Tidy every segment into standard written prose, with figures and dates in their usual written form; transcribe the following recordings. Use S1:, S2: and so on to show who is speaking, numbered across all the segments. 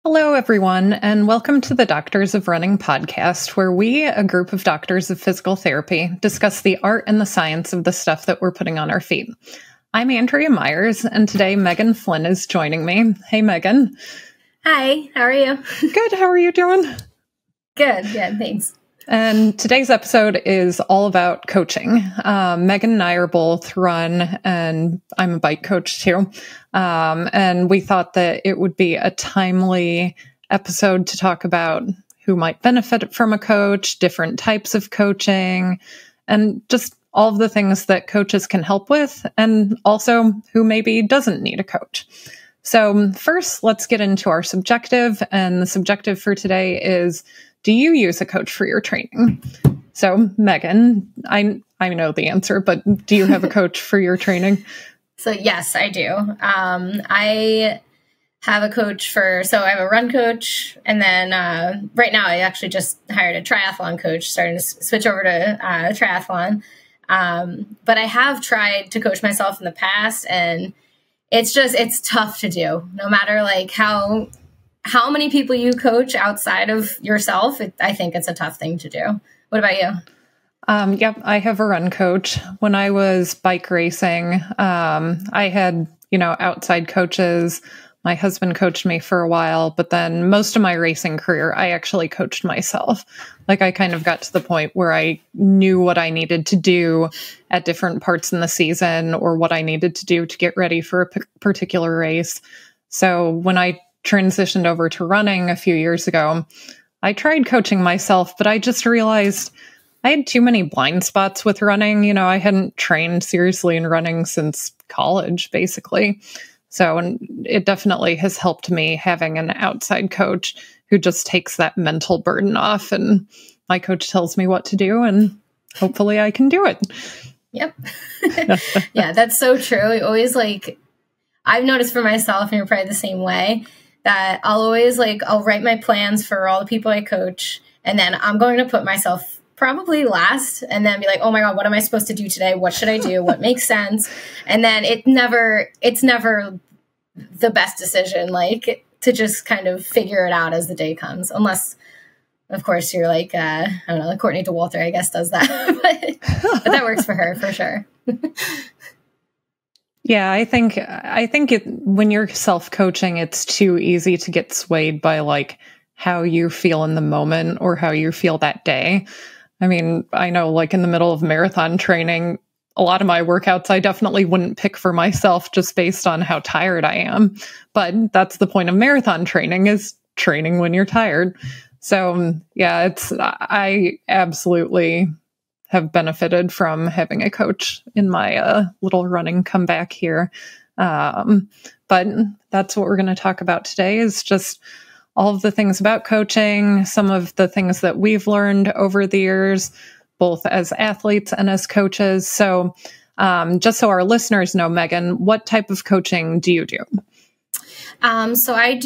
S1: Hello, everyone, and welcome to the Doctors of Running podcast, where we, a group of doctors of physical therapy, discuss the art and the science of the stuff that we're putting on our feet. I'm Andrea Myers, and today Megan Flynn is joining me. Hey, Megan.
S2: Hi, how are you?
S1: Good, how are you doing?
S2: Good, thanks.
S1: And today's episode is all about coaching. Megan and I are both run, and I'm a bike coach too. And we thought that it would be a timely episode to talk about who might benefit from a coach, different types of coaching, and just all of the things that coaches can help with, and also who maybe doesn't need a coach. So first, let's get into our subjective. And the subjective for today is, do you use a coach for your training? So, Megan, I know the answer, but do you have a coach for your training?
S2: So, yes, I do. I have a coach so I have a run coach. And then right now, I actually just hired a triathlon coach, starting to switch over to triathlon. But I have tried to coach myself in the past, and it's tough to do, no matter like how many people you coach outside of yourself. I think it's a tough thing to do. What about you?
S1: Yep, I have a run coach. When I was bike racing, I had, outside coaches. My husband coached me for a while, but then most of my racing career, I actually coached myself. Like I kind of got to the point where I knew what I needed to do at different parts in the season or what I needed to do to get ready for a particular race. So when I transitioned over to running a few years ago, I tried coaching myself, but I just realized I had too many blind spots with running. I hadn't trained seriously in running since college, basically. So it definitely has helped me having an outside coach who just takes that mental burden off, and my coach tells me what to do, and hopefully I can do it.
S2: Yep. Yeah, that's so true. I've noticed for myself, and you're probably the same way, that I'll write my plans for all the people I coach, and then I'm going to put myself probably last, and then be like, oh my God, what am I supposed to do today? What should I do? What makes sense? And then it's never the best decision, to just kind of figure it out as the day comes, unless, of course, you're I don't know, Courtney DeWalter, I guess, does that, but that works for her for sure.
S1: Yeah, I think when you're self-coaching, it's too easy to get swayed by how you feel in the moment or how you feel that day. I mean, I know in the middle of marathon training, a lot of my workouts I definitely wouldn't pick for myself just based on how tired I am. But that's the point of marathon training, is training when you're tired. So yeah, I absolutely have benefited from having a coach in my little running comeback here. But that's what we're going to talk about today, is just all of the things about coaching, some of the things that we've learned over the years, both as athletes and as coaches. So just so our listeners know, Megan, what type of coaching do you do?
S2: So I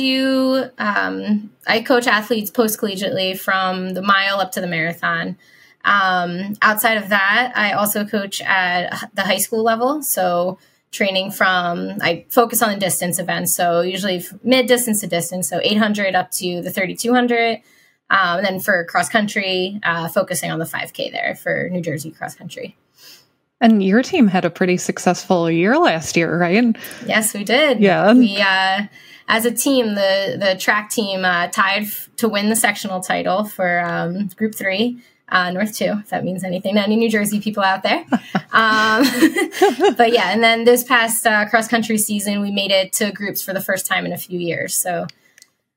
S2: coach athletes post-collegiately from the mile up to the marathon. Outside of that, I also coach at the high school level. So I focus on the distance events. So usually mid-distance to distance, so 800 up to the 3,200. And then for cross country, focusing on the 5K there for New Jersey cross country.
S1: And your team had a pretty successful year last year, right?
S2: Yes, we did.
S1: Yeah.
S2: We, as a team, the track team tied to win the sectional title for Group 3. North 2, if that means anything to any New Jersey people out there. But yeah, and then this past cross-country season, we made it to groups for the first time in a few years. So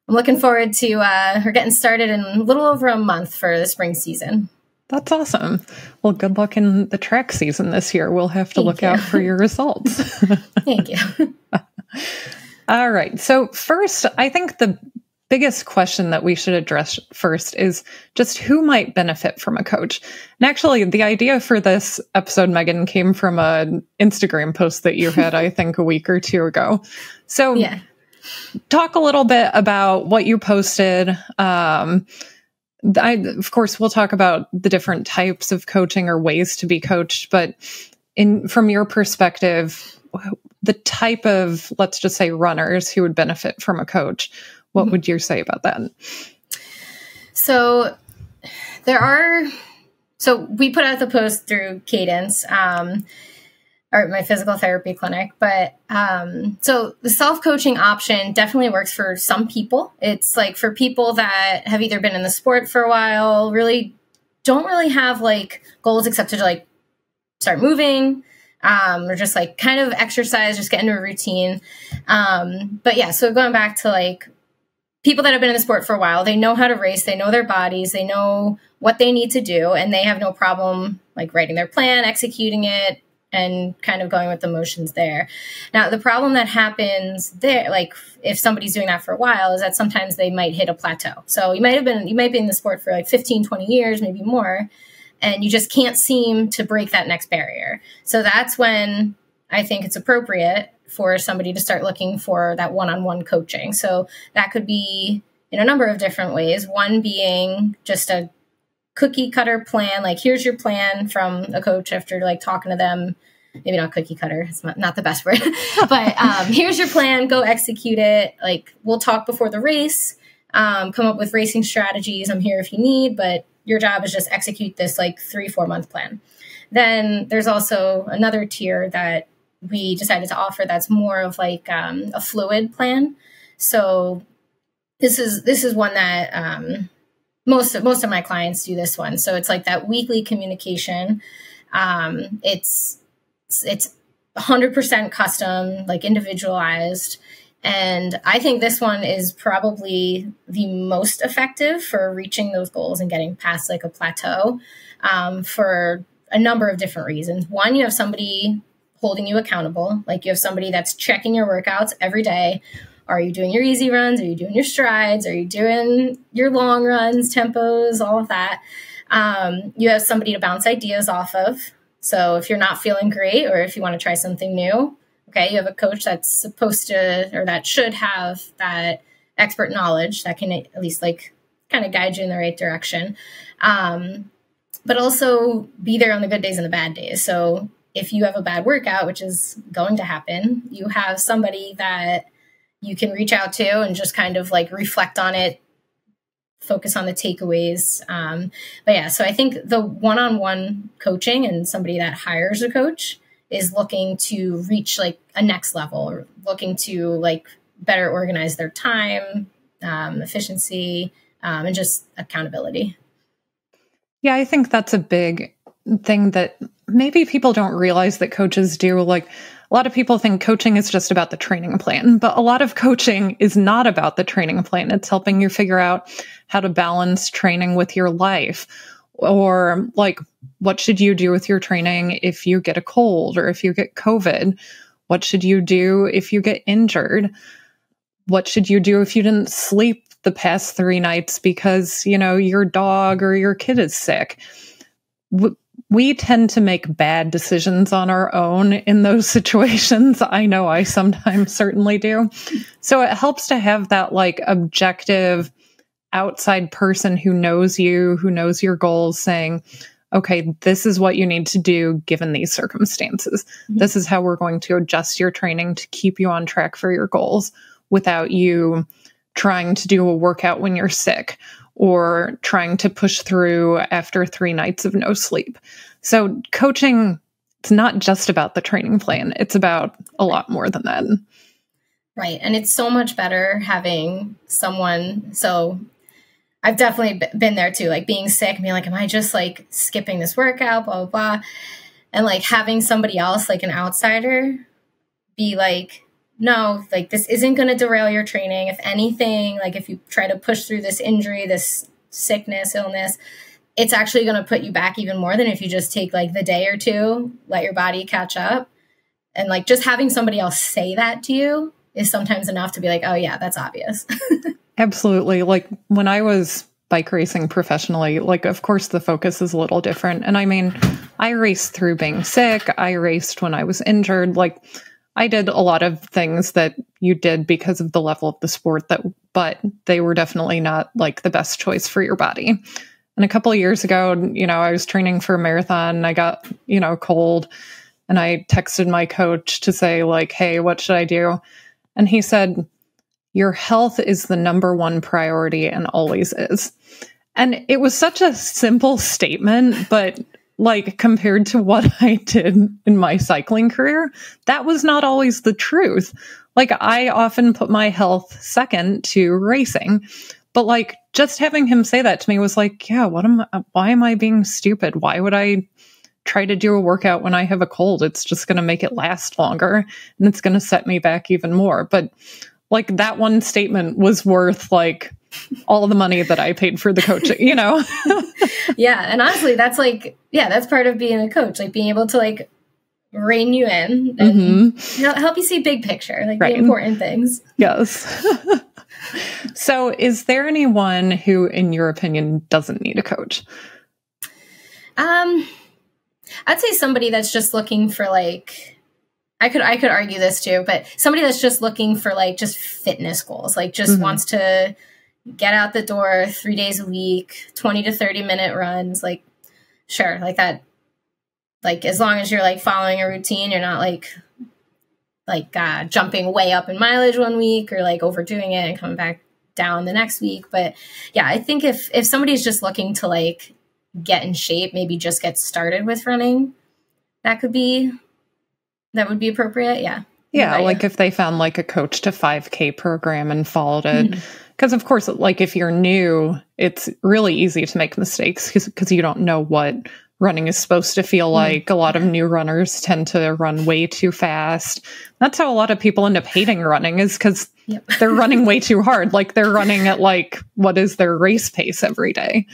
S2: I'm looking forward to her getting started in a little over a month for the spring season.
S1: That's awesome. Well, good luck in the track season this year. We'll have to look out for your results.
S2: Thank you.
S1: All right. So first, I think the biggest question that we should address first is just who might benefit from a coach. And actually, the idea for this episode, Megan, came from an Instagram post that you had, I think, a week or two ago. So yeah. Talk a little bit about what you posted. Of course, we'll talk about the different types of coaching or ways to be coached, but from your perspective, the type of, let's just say, runners who would benefit from a coach, What would you say about that?
S2: So we put out the post through Cadence, or my physical therapy clinic. But so the self-coaching option definitely works for some people. It's like for people that have either been in the sport for a while, really don't really have like goals except to like start moving, or just like kind of exercise, just get into a routine. But yeah, so going back to like people that have been in the sport for a while, they know how to race, they know their bodies, they know what they need to do, and they have no problem like writing their plan, executing it, and kind of going with the motions there. Now, the problem that happens there, like if somebody's doing that for a while, is that sometimes they might hit a plateau. So you might be in the sport for like 15, 20 years, maybe more, and you just can't seem to break that next barrier. So that's when I think it's appropriate for somebody to start looking for that one-on-one coaching. So that could be in a number of different ways. One being just a cookie cutter plan, like here's your plan from a coach after like talking to them. Maybe not cookie cutter, it's not the best word, but here's your plan, go execute it. Like we'll talk before the race, come up with racing strategies. I'm here if you need, but your job is just execute this like 3-4 month plan. Then there's also another tier that we decided to offer that's more of like a fluid plan. So this is one that most of my clients do this one. So it's like that weekly communication. It's 100% custom, like individualized. And I think this one is probably the most effective for reaching those goals and getting past like a plateau, for a number of different reasons. One, you have somebody holding you accountable. Like you have somebody that's checking your workouts every day. Are you doing your easy runs? Are you doing your strides? Are you doing your long runs, tempos, all of that? You have somebody to bounce ideas off of. So if you're not feeling great or if you want to try something new, okay, you have a coach that's supposed to, or that should have that expert knowledge that can at least like kind of guide you in the right direction. But also be there on the good days and the bad days. So if you have a bad workout, which is going to happen, you have somebody that you can reach out to and just kind of like reflect on it, focus on the takeaways. But yeah, so I think the one-on-one coaching and somebody that hires a coach is looking to reach like a next level, or looking to like better organize their time, efficiency, and just accountability.
S1: Yeah, I think that's a big thing that maybe people don't realize that coaches do. Like a lot of people think coaching is just about the training plan, but a lot of coaching is not about the training plan. It's helping you figure out how to balance training with your life, or like what should you do with your training if you get a cold or if you get COVID? What should you do if you get injured? What should you do if you didn't sleep the past 3 nights because, you know, your dog or your kid is sick? We tend to make bad decisions on our own in those situations. I know I sometimes certainly do. So it helps to have that like objective outside person who knows you, who knows your goals, saying, okay, this is what you need to do given these circumstances. Mm-hmm. This is how we're going to adjust your training to keep you on track for your goals without you trying to do a workout when you're sick or trying to push through after 3 nights of no sleep. So coaching, it's not just about the training plan. It's about a lot more than that.
S2: Right. And it's so much better having someone. So I've definitely been there too, like being sick and being like, am I just like skipping this workout, blah, blah, blah. And like having somebody else, like an outsider, be like, no, like this isn't going to derail your training. If anything, like if you try to push through this injury, this sickness, illness, it's actually going to put you back even more than if you just take like the day or two, let your body catch up. And like just having somebody else say that to you is sometimes enough to be like, oh yeah, that's obvious.
S1: Absolutely. Like when I was bike racing professionally, like of course the focus is a little different. And I mean, I raced through being sick. I raced when I was injured. Like I did a lot of things that you did because of the level of the sport, but they were definitely not like the best choice for your body. And a couple of years ago, you know, I was training for a marathon. I got, you know, cold, and I texted my coach to say like, hey, what should I do? And he said, your health is the number one priority and always is. And it was such a simple statement, but like compared to what I did in my cycling career, that was not always the truth. Like I often put my health second to racing, but like just having him say that to me was like, yeah, why am I being stupid? Why would I try to do a workout when I have a cold? It's just going to make it last longer and it's going to set me back even more. But like that one statement was worth like all of the money that I paid for the coaching, you know?
S2: Yeah. And honestly, that's like, yeah, that's part of being a coach, like being able to like rein you in and help you see big picture, like the important things.
S1: Yes. So is there anyone who, in your opinion, doesn't need a coach?
S2: I'd say somebody that's just looking for like, I could argue this too, but somebody that's just looking for like just fitness goals, like just wants to get out the door 3 days a week, 20 to 30-minute runs, like sure, like that, like as long as you're like following a routine, you're not like jumping way up in mileage one week or like overdoing it and coming back down the next week. But yeah, I think if somebody's just looking to like get in shape, maybe just get started with running, that would be appropriate. Yeah.
S1: Yeah. Like if they found like a Coach to 5K program and followed it. Because of course, like if you're new, it's really easy to make mistakes because you don't know what running is supposed to feel like. A lot of new runners tend to run way too fast. That's how a lot of people end up hating running, is because they're running way too hard. Like they're running at like, what is their race pace every day?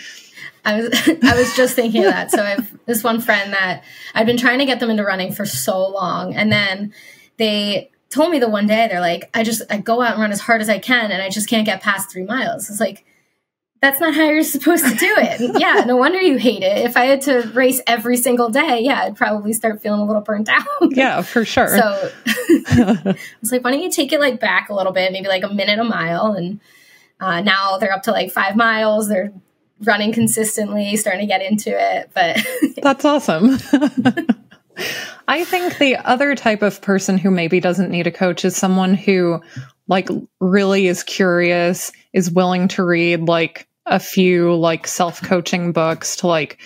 S2: I was just thinking of that. So I have this one friend that I've been trying to get them into running for so long. And then they told me the one day, they're like, I go out and run as hard as I can and I just can't get past 3 miles. It's like, that's not how you're supposed to do it. Yeah, no wonder you hate it. If I had to race every single day, yeah, I'd probably start feeling a little burnt out.
S1: Yeah, for sure.
S2: So it's like, why don't you take it like back a little bit, maybe like a minute a mile. And now they're up to like 5 miles. They're running consistently, starting to get into it. But
S1: that's awesome. I think the other type of person who maybe doesn't need a coach is someone who like really is curious, is willing to read like a few like self-coaching books to like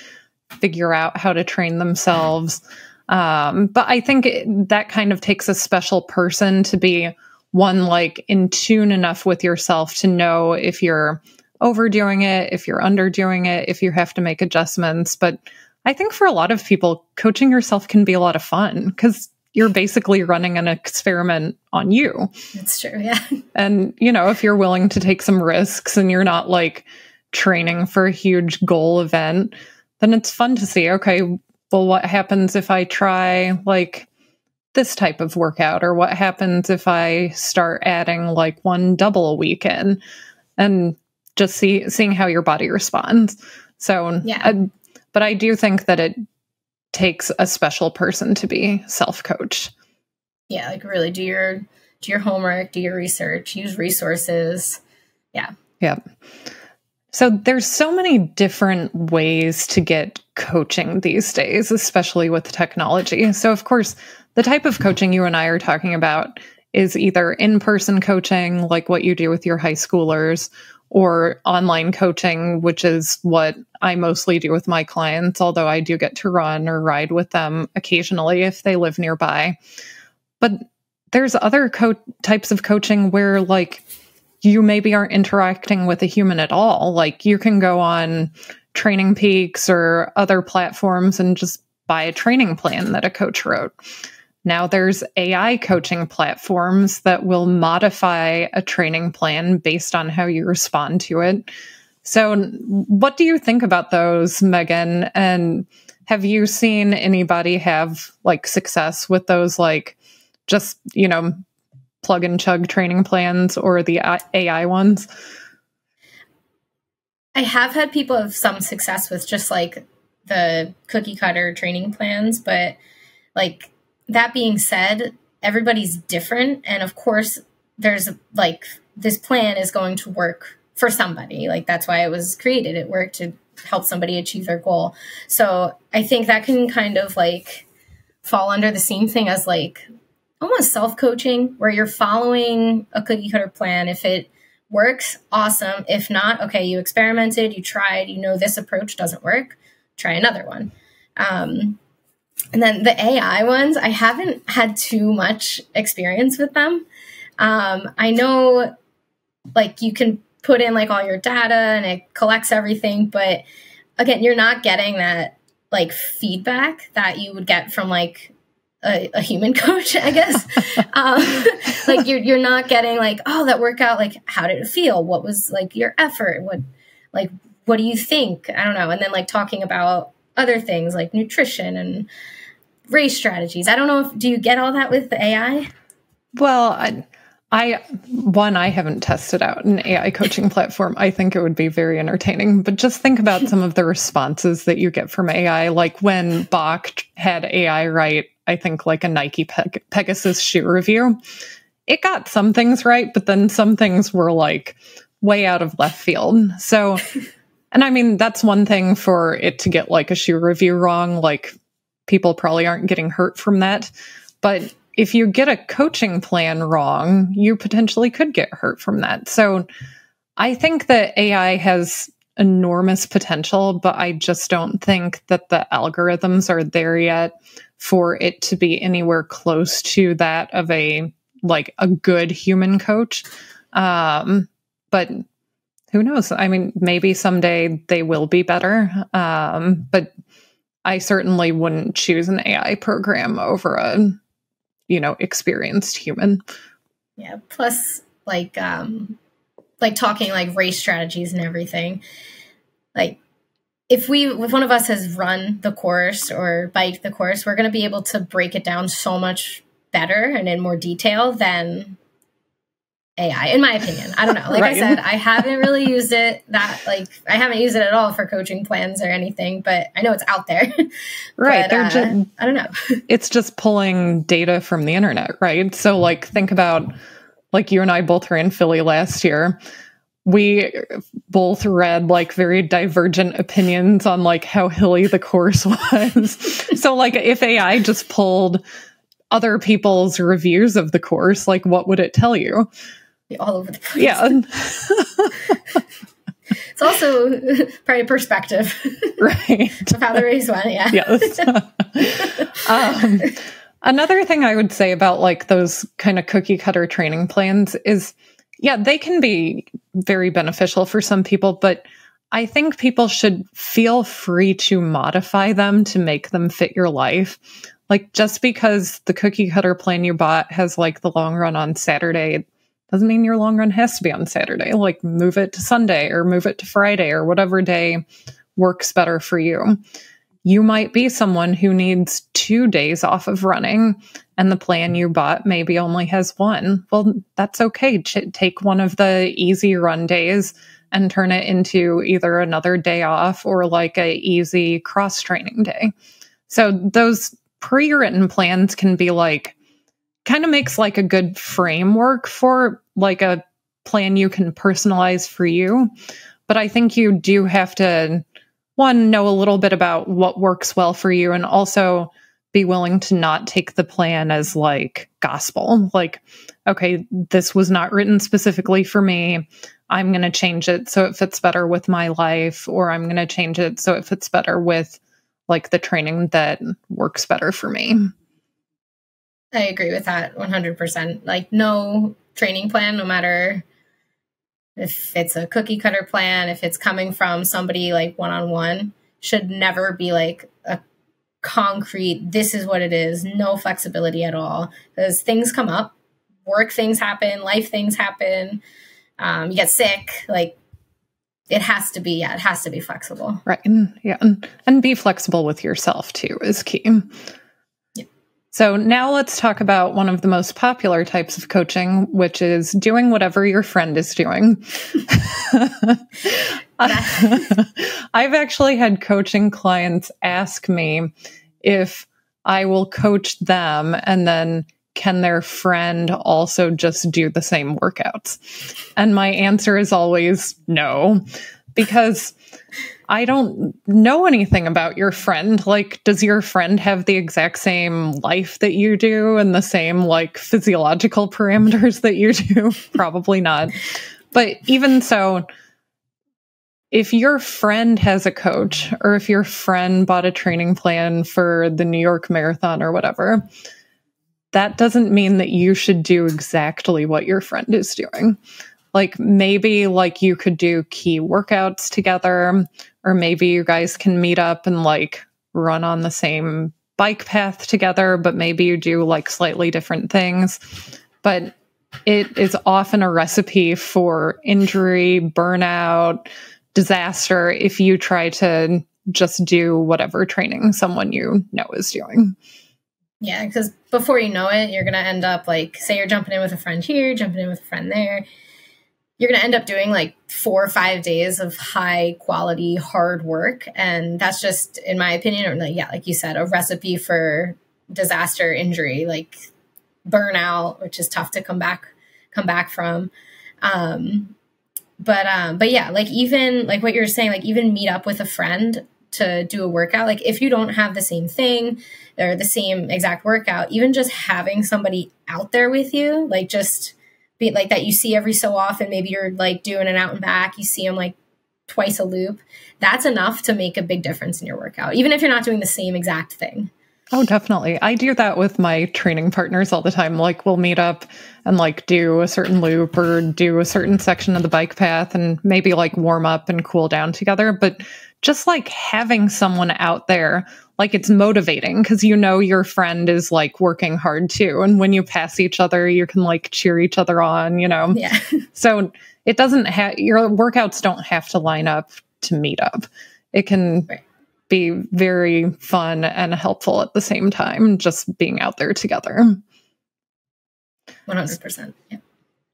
S1: figure out how to train themselves. But I think that kind of takes a special person to be one like in tune enough with yourself to know if you're overdoing it, if you're underdoing it, if you have to make adjustments. But I think for a lot of people, coaching yourself can be a lot of fun because you're basically running an experiment on you.
S2: That's true, yeah.
S1: And, you know, if you're willing to take some risks and you're not like training for a huge goal event, then it's fun to see, okay, well, what happens if I try like this type of workout? Or what happens if I start adding like one double a week in? And just seeing how your body responds. So, yeah. But I do think that it takes a special person to be self-coached.
S2: Yeah, like really do your homework, do your research, use resources. Yeah.
S1: Yeah. So there's so many different ways to get coaching these days, especially with technology. So of course, the type of coaching you and I are talking about is either in-person coaching, like what you do with your high schoolers, or online coaching, which is what I mostly do with my clients, although I do get to run or ride with them occasionally if they live nearby. But there's other types of coaching where like you maybe aren't interacting with a human at all. Like you can go on Training Peaks or other platforms and just buy a training plan that a coach wrote. Now there's AI coaching platforms that will modify a training plan based on how you respond to it. So what do you think about those, Megan? And have you seen anybody have like success with those, like just, you know, plug and chug training plans or the AI ones?
S2: I have had people have some success with just like the cookie cutter training plans, but like, that being said, everybody's different. And of course, there's like, this plan is going to work for somebody. Like, that's why it was created. It worked to help somebody achieve their goal. So I think that can kind of like fall under the same thing as like almost self-coaching where you're following a cookie cutter plan. If it works, awesome. If not, okay, you experimented, you tried, you know this approach doesn't work, try another one. And then the AI ones, I haven't had too much experience with them. I know like you can put in like all your data and it collects everything, but again, you're not getting that like feedback that you would get from like a human coach, I guess. Like you're not getting like, oh, that workout, like how did it feel? What was like your effort? What do you think? I don't know. And then like talking about other things like nutrition and race strategies. I don't know do you get all that with the AI?
S1: Well, I haven't tested out an AI coaching platform. I think it would be very entertaining, but just think about some of the responses that you get from AI. Like when Bach had AI write, I think like a Nike Pegasus shoe review, it got some things right, but then some things were like way out of left field. So, and I mean, that's one thing for it to get like a shoe review wrong. Like people probably aren't getting hurt from that, but if you get a coaching plan wrong, you potentially could get hurt from that. So I think that AI has enormous potential, but I just don't think that the algorithms are there yet for it to be anywhere close to that of a good human coach. But who knows? I mean, maybe someday they will be better. But I certainly wouldn't choose an AI program over a experienced human.
S2: Yeah. Plus like talking like race strategies and everything. Like if one of us has run the course or biked the course, we're going to be able to break it down so much better and in more detail than AI, in my opinion. I don't know. Like right. I said, I haven't really used it I haven't used it at all for coaching plans or anything, but I know it's out there.
S1: Right.
S2: But, I don't know.
S1: It's just pulling data from the internet, right? So like, think about like you and I both ran Philly last year. We both read like very divergent opinions on like how hilly the course was. So like if AI just pulled other people's reviews of the course, like what would it tell you?
S2: All over the place.
S1: Yeah.
S2: It's also probably perspective.
S1: Right.
S2: Of how the race went, yeah.
S1: Yes. Another thing I would say about like those kind of cookie cutter training plans is, yeah, they can be very beneficial for some people, but I think people should feel free to modify them to make them fit your life. Like just because the cookie cutter plan you bought has like the long run on Saturday doesn't mean your long run has to be on Saturday. Like move it to Sunday or move it to Friday or whatever day works better for you. You might be someone who needs 2 days off of running and the plan you bought maybe only has 1. Well, that's okay. Take one of the easy run days and turn it into either another day off or like a easy cross training day. So those pre-written plans can be like, kind of makes like a good framework for like a plan you can personalize for you. But I think you do have to, one, know a little bit about what works well for you and also be willing to not take the plan as like gospel. Like, okay, this was not written specifically for me. I'm going to change it so it fits better with my life, or I'm going to change it so it fits better with like the training that works better for me.
S2: I agree with that 100%. Like no training plan, no matter if it's a cookie cutter plan, if it's coming from somebody like one-on-one, should never be like a concrete, this is what it is, no flexibility at all. Because things come up, work things happen, life things happen, you get sick, like it has to be flexible.
S1: Right. Yeah. And be flexible with yourself too is key. So now let's talk about one of the most popular types of coaching, which is doing whatever your friend is doing. I've actually had coaching clients ask me if I will coach them and then can their friend also just do the same workouts? And my answer is always no, because I don't know anything about your friend. Like, does your friend have the exact same life that you do and the same like physiological parameters that you do? Probably not. But even so, if your friend has a coach, or if your friend bought a training plan for the New York Marathon or whatever, that doesn't mean that you should do exactly what your friend is doing. Like, maybe like you could do key workouts together, or maybe you guys can meet up and like run on the same bike path together, but maybe you do like slightly different things. But it is often a recipe for injury, burnout, disaster if you try to just do whatever training someone you know is doing.
S2: Yeah, because before you know it, you're going to end up like, say you're jumping in with a friend here, jumping in with a friend there. You're going to end up doing like 4 or 5 days of high quality, hard work. And that's just, in my opinion, or like, yeah, like you said, a recipe for disaster, injury, like burnout, which is tough to come back from. But yeah, like even like what you're saying, like even meet up with a friend to do a workout. Like if you don't have the same thing or the same exact workout, even just having somebody out there with you, like just be like that you see every so often, maybe you're like doing an out and back, you see them like twice a loop. That's enough to make a big difference in your workout, even if you're not doing the same exact thing.
S1: Oh, definitely. I do that with my training partners all the time. Like we'll meet up and like do a certain loop or do a certain section of the bike path and maybe like warm up and cool down together. But just like having someone out there, like it's motivating because you know your friend is like working hard too. And when you pass each other, you can like cheer each other on, you know?
S2: Yeah.
S1: So it doesn't have, your workouts don't have to line up to meet up. It can be very fun and helpful at the same time, just being out there together.
S2: 100%. Yeah.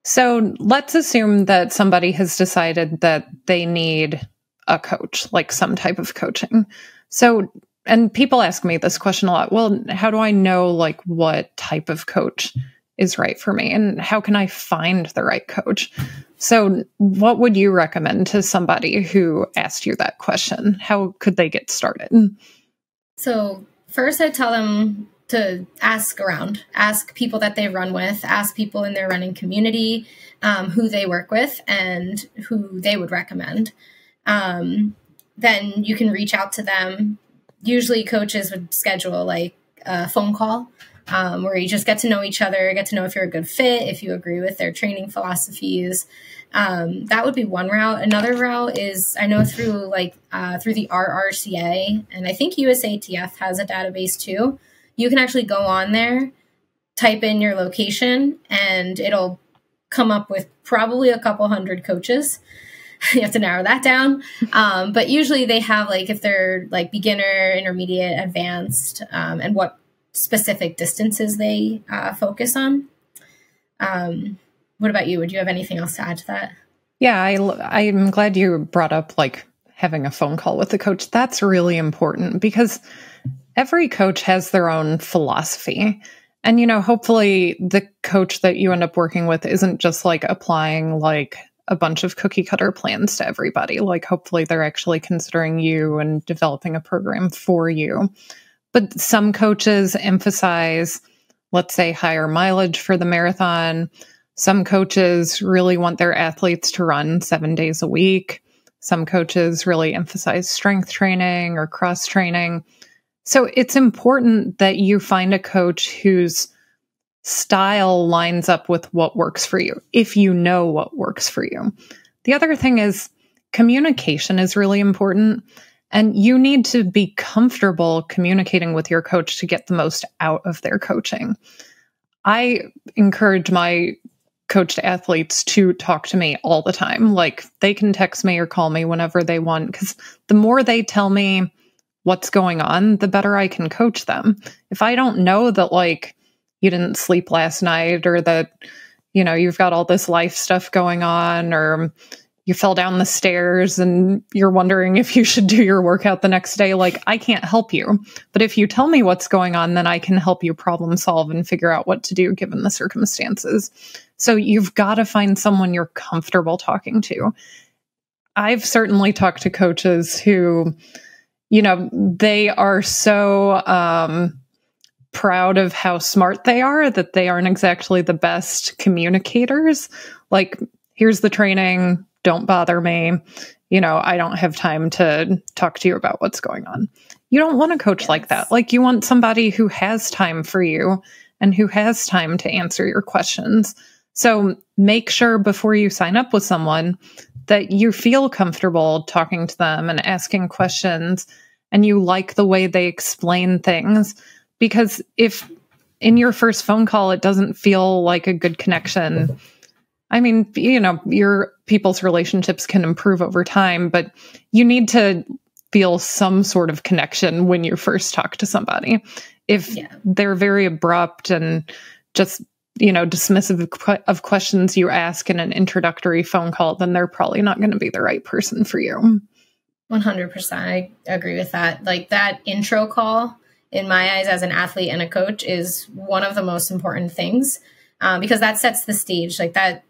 S1: So let's assume that somebody has decided that they need a coach, like some type of coaching. So, and people ask me this question a lot. Well, how do I know like what type of coach is right for me? And how can I find the right coach? So what would you recommend to somebody who asked you that question? How could they get started?
S2: So first I tell them to ask around, ask people that they run with, ask people in their running community who they work with and who they would recommend. Then you can reach out to them. Usually coaches would schedule like a phone call where you just get to know each other, get to know if you're a good fit, if you agree with their training philosophies. That would be one route. Another route is, I know through the RRCA, and I think USATF has a database too. You can actually go on there, type in your location, and it'll come up with probably a couple hundred coaches. You have to narrow that down. But usually they have like, if they're like beginner, intermediate, advanced, and what specific distances they focus on. What about you? Would you have anything else to add to that?
S1: Yeah, I'm glad you brought up like having a phone call with the coach. That's really important because every coach has their own philosophy. And, you know, hopefully the coach that you end up working with isn't just like applying like a bunch of cookie cutter plans to everybody. Like hopefully they're actually considering you and developing a program for you. But some coaches emphasize, let's say, higher mileage for the marathon. Some coaches really want their athletes to run 7 days a week. Some coaches really emphasize strength training or cross training. So it's important that you find a coach whose style lines up with what works for you, if you know what works for you. The other thing is communication is really important. And you need to be comfortable communicating with your coach to get the most out of their coaching. I encourage my coached athletes to talk to me all the time. Like they can text me or call me whenever they want, because the more they tell me what's going on, the better I can coach them. If I don't know that like you didn't sleep last night or that, you know, you've got all this life stuff going on or you fell down the stairs and you're wondering if you should do your workout the next day, like I can't help you. But if you tell me what's going on, then I can help you problem solve and figure out what to do given the circumstances. So you've got to find someone you're comfortable talking to. I've certainly talked to coaches who, they are so proud of how smart they are that they aren't exactly the best communicators. Like, here's the training, don't bother me. I don't have time to talk to you about what's going on. You don't want a coach like that. Like, you want somebody who has time for you and who has time to answer your questions. So make sure before you sign up with someone that you feel comfortable talking to them and asking questions, and you like the way they explain things. Because if in your first phone call it doesn't feel like a good connection, I mean, your people's relationships can improve over time, but you need to feel some sort of connection when you first talk to somebody. If they're very abrupt and just, dismissive of questions you ask in an introductory phone call, then they're probably not going to be the right person for you.
S2: 100%. I agree with that. Like, that intro call, in my eyes, as an athlete and a coach, is one of the most important things, because that sets the stage. Like, that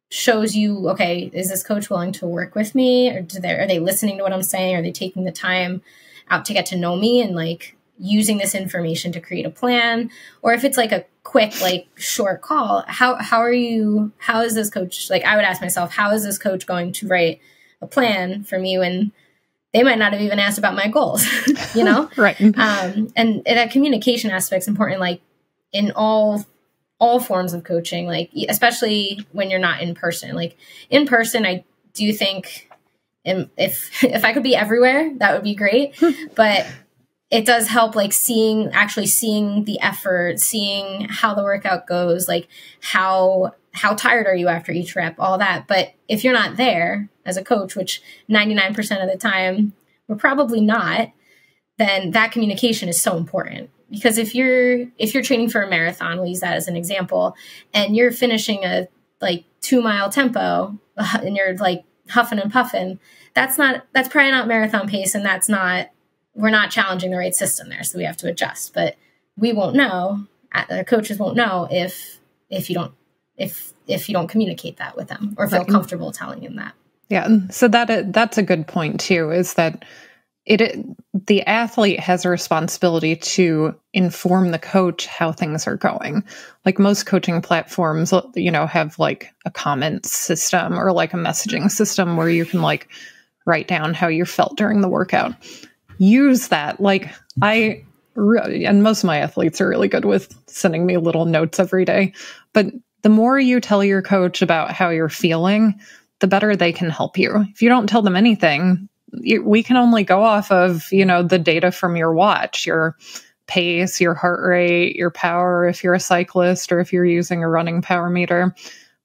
S2: shows you, okay, is this coach willing to work with me? Or are they listening to what I'm saying? Are they taking the time out to get to know me and like using this information to create a plan? Or if it's like a quick, like short call, how is this coach, like, I would ask myself, how is this coach going to write a plan for me when they might not have even asked about my goals,
S1: Right.
S2: And that communication aspect is important, like in all forms of coaching, like especially when you're not in person. Like, in person, I do think if I could be everywhere, that would be great. But it does help, like actually seeing the effort, seeing how the workout goes, like how tired are you after each rep, all that. But if you're not there as a coach, which 99% of the time we're probably not, then that communication is so important. Because if you're training for a marathon, we'll use that as an example, and you're finishing a like 2-mile tempo and you're like huffing and puffing, that's probably not marathon pace, and we're not challenging the right system there. So we have to adjust, but we won't know, the coaches won't know if you don't communicate that with them or feel comfortable telling them that.
S1: Yeah. So that's a good point too, is that the athlete has a responsibility to inform the coach how things are going. Like, most coaching platforms, have like a comment system or like a messaging system where you can like write down how you felt during the workout. Use that. Like, and most of my athletes are really good with sending me little notes every day, but the more you tell your coach about how you're feeling, the better they can help you. If you don't tell them anything, we can only go off of, the data from your watch, your pace, your heart rate, your power, if you're a cyclist or if you're using a running power meter.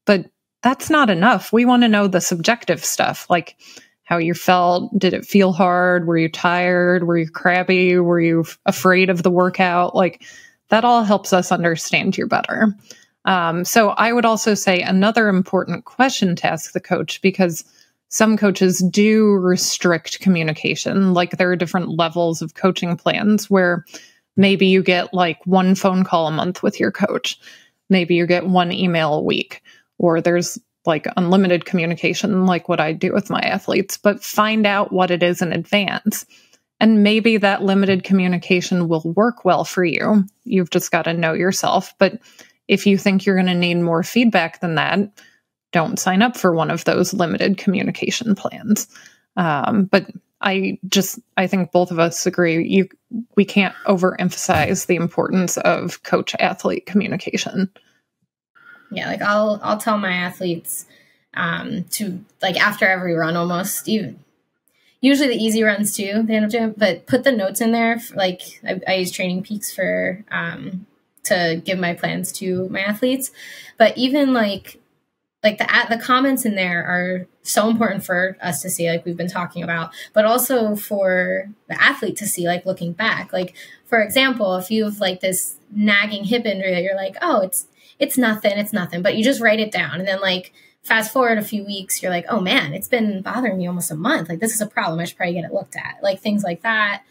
S1: But that's not enough. We want to know the subjective stuff, like how you felt. Did it feel hard? Were you tired? Were you crabby? Were you afraid of the workout? Like, that all helps us understand you better. So I would also say another important question to ask the coach, because some coaches do restrict communication. Like, there are different levels of coaching plans where maybe you get like one phone call a month with your coach. Maybe you get one email a week, or there's like unlimited communication, like what I do with my athletes. But find out what it is in advance. And maybe that limited communication will work well for you. You've just got to know yourself. But if you think you're going to need more feedback than that, don't sign up for one of those limited communication plans. But I think both of us agree we can't overemphasize the importance of coach-athlete communication.
S2: Yeah, like I'll tell my athletes to, like, after every run, almost, even usually the easy runs too, they end up doing, but put the notes in there. Like, I use Training Peaks for to give my plans to my athletes, but even like the comments in there are so important for us to see, like we've been talking about, but also for the athlete to see, like looking back. Like, for example, if you have like this nagging hip injury that you're like, oh, it's nothing, but you just write it down. And then like fast forward a few weeks, you're like, oh man, it's been bothering me almost a month. Like, this is a problem. I should probably get it looked at. Like, things like that.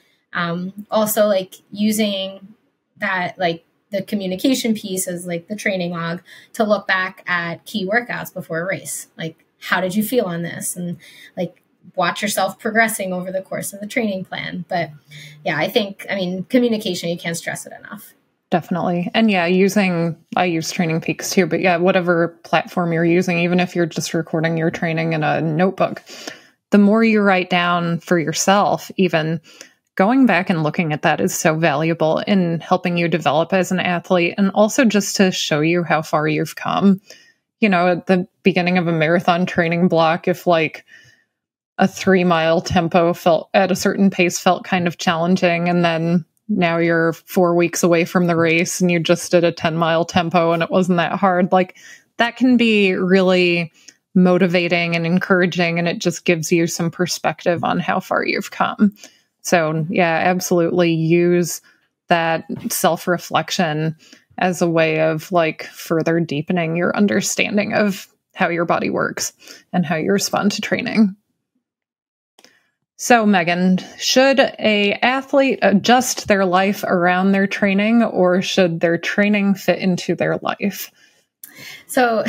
S2: Also, like using that, like the communication piece as like the training log to look back at key workouts before a race. Like, how did you feel on this? And like watch yourself progressing over the course of the training plan. But yeah, I mean, communication, you can't stress it enough.
S1: Definitely. And yeah, I use Training Peaks too, but yeah, whatever platform you're using, even if you're just recording your training in a notebook, the more you write down for yourself, even going back and looking at that is so valuable in helping you develop as an athlete, and also just to show you how far you've come. You know, at the beginning of a marathon training block, if like a 3-mile tempo felt at a certain pace felt kind of challenging, and then now you're 4 weeks away from the race and you just did a 10-mile tempo and it wasn't that hard, like that can be really motivating and encouraging, and it just gives you some perspective on how far you've come. So yeah, absolutely use that self-reflection as a way of like further deepening your understanding of how your body works and how you respond to training. So Megan, should a athlete adjust their life around their training, or should their training fit into their life?
S2: So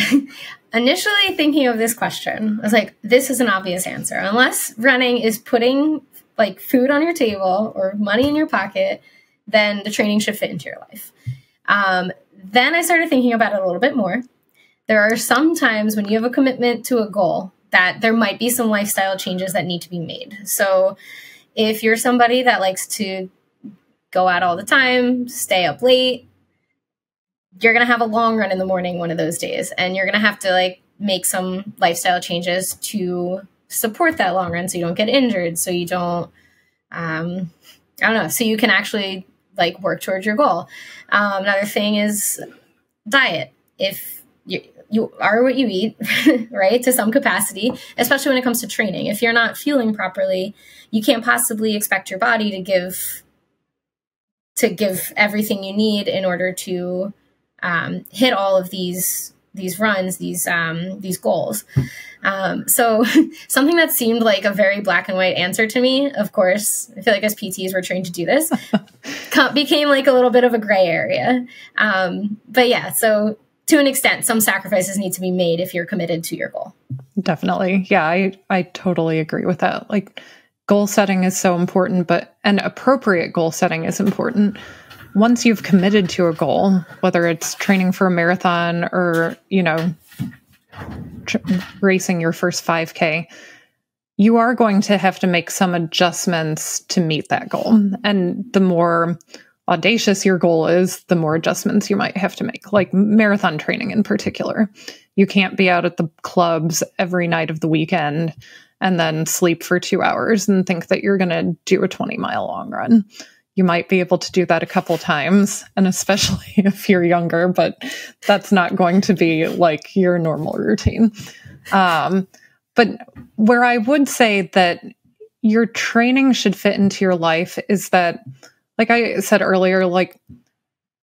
S2: initially thinking of this question, I was like, this is an obvious answer. Unless running is putting like food on your table or money in your pocket, then the training should fit into your life. Then I started thinking about it a little bit more. There are some times when you have a commitment to a goal that there might be some lifestyle changes that need to be made. So if you're somebody that likes to go out all the time, stay up late, you're going to have a long run in the morning one of those days, and you're going to have to like make some lifestyle changes to support that long run so you don't get injured, so you don't, so you can actually like work towards your goal. Another thing is diet. If you are what you eat, right, to some capacity, especially when it comes to training. If you're not feeling properly, you can't possibly expect your body to give everything you need in order to hit all of these runs, these goals. So something that seemed like a very black and white answer to me, of course, I feel like as PTs we're trained to do this, became like a little bit of a gray area. But yeah, so to an extent, some sacrifices need to be made if you're committed to your goal.
S1: Definitely. Yeah, I totally agree with that. Like goal setting is so important, and appropriate goal setting is important. Once you've committed to a goal, whether it's training for a marathon or, racing your first 5K, you are going to have to make some adjustments to meet that goal. And the more audacious your goal is, the more adjustments you might have to make, like marathon training in particular. You can't be out at the clubs every night of the weekend and then sleep for 2 hours and think that you're going to do a 20-mile long run. You might be able to do that a couple times, and especially if you're younger, but that's not going to be like your normal routine. But where I would say that your training should fit into your life is that, like I said earlier, like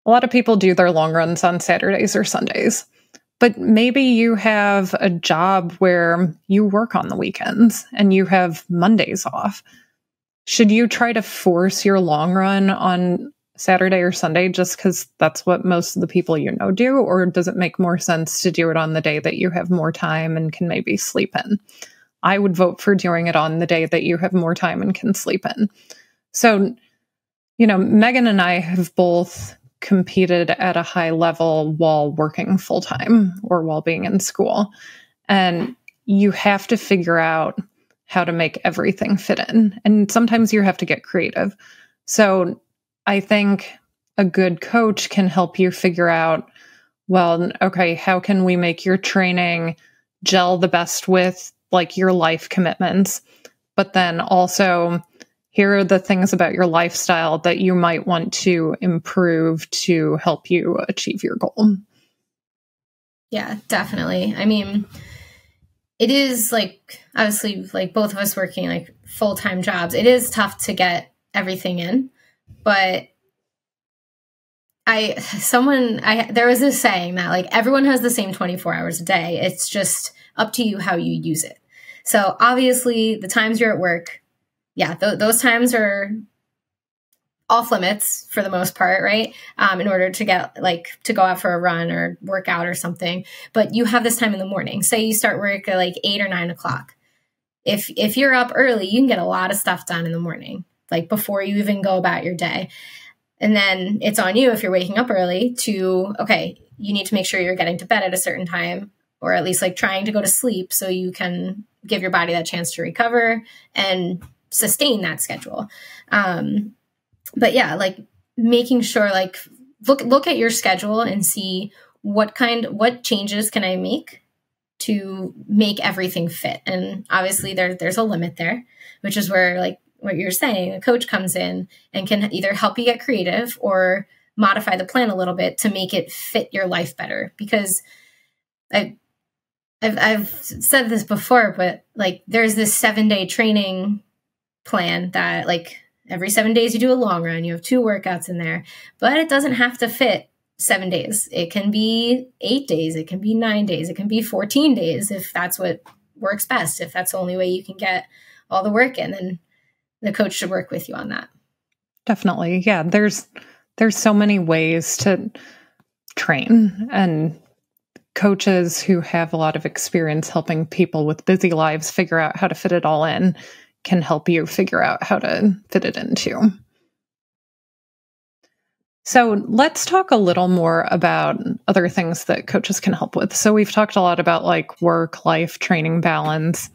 S1: a lot of people do their long runs on Saturdays or Sundays, but maybe you have a job where you work on the weekends and you have Mondays off. Should you try to force your long run on Saturday or Sunday just because that's what most of the people do? Or does it make more sense to do it on the day that you have more time and can maybe sleep in? I would vote for doing it on the day that you have more time and can sleep in. So, Megan and I have both competed at a high level while working full time or while being in school. And you have to figure out how to make everything fit in. And sometimes you have to get creative. So I think a good coach can help you figure out, well, okay, how can we make your training gel the best with like your life commitments? But then also, here are the things about your lifestyle that you might want to improve to help you achieve your goal.
S2: Yeah, definitely. I mean, it is like, obviously, like both of us working like full-time jobs, it is tough to get everything in. But there was this saying that like everyone has the same 24 hours a day. It's just up to you how you use it. So obviously the times you're at work, yeah, those times are off limits for the most part, right? In order to get to go out for a run or work out or something. But you have this time in the morning. Say you start work at like 8 or 9 o'clock. if you're up early, you can get a lot of stuff done in the morning, like before you even go about your day. And then it's on you if you're waking up early to, okay, you need to make sure you're getting to bed at a certain time, or at least like trying to go to sleep so you can give your body that chance to recover and sustain that schedule. But yeah, like making sure, like look at your schedule and see what changes can I make to make everything fit. And obviously there's a limit there, which is where, like what you're saying, a coach comes in and can either help you get creative or modify the plan a little bit to make it fit your life better. Because I've said this before, but like there's this 7-day training plan that like every 7 days you do a long run, you have 2 workouts in there, but it doesn't have to fit 7 days. It can be 8 days. It can be 9 days. It can be 14 days if that's what works best. If that's the only way you can get all the work in, then the coach should work with you on that.
S1: Definitely. Yeah. There's so many ways to train, and coaches who have a lot of experience helping people with busy lives figure out how to fit it all in can help you figure out how to fit it in too. So let's talk a little more about other things that coaches can help with. So we've talked a lot about like work-life training balance,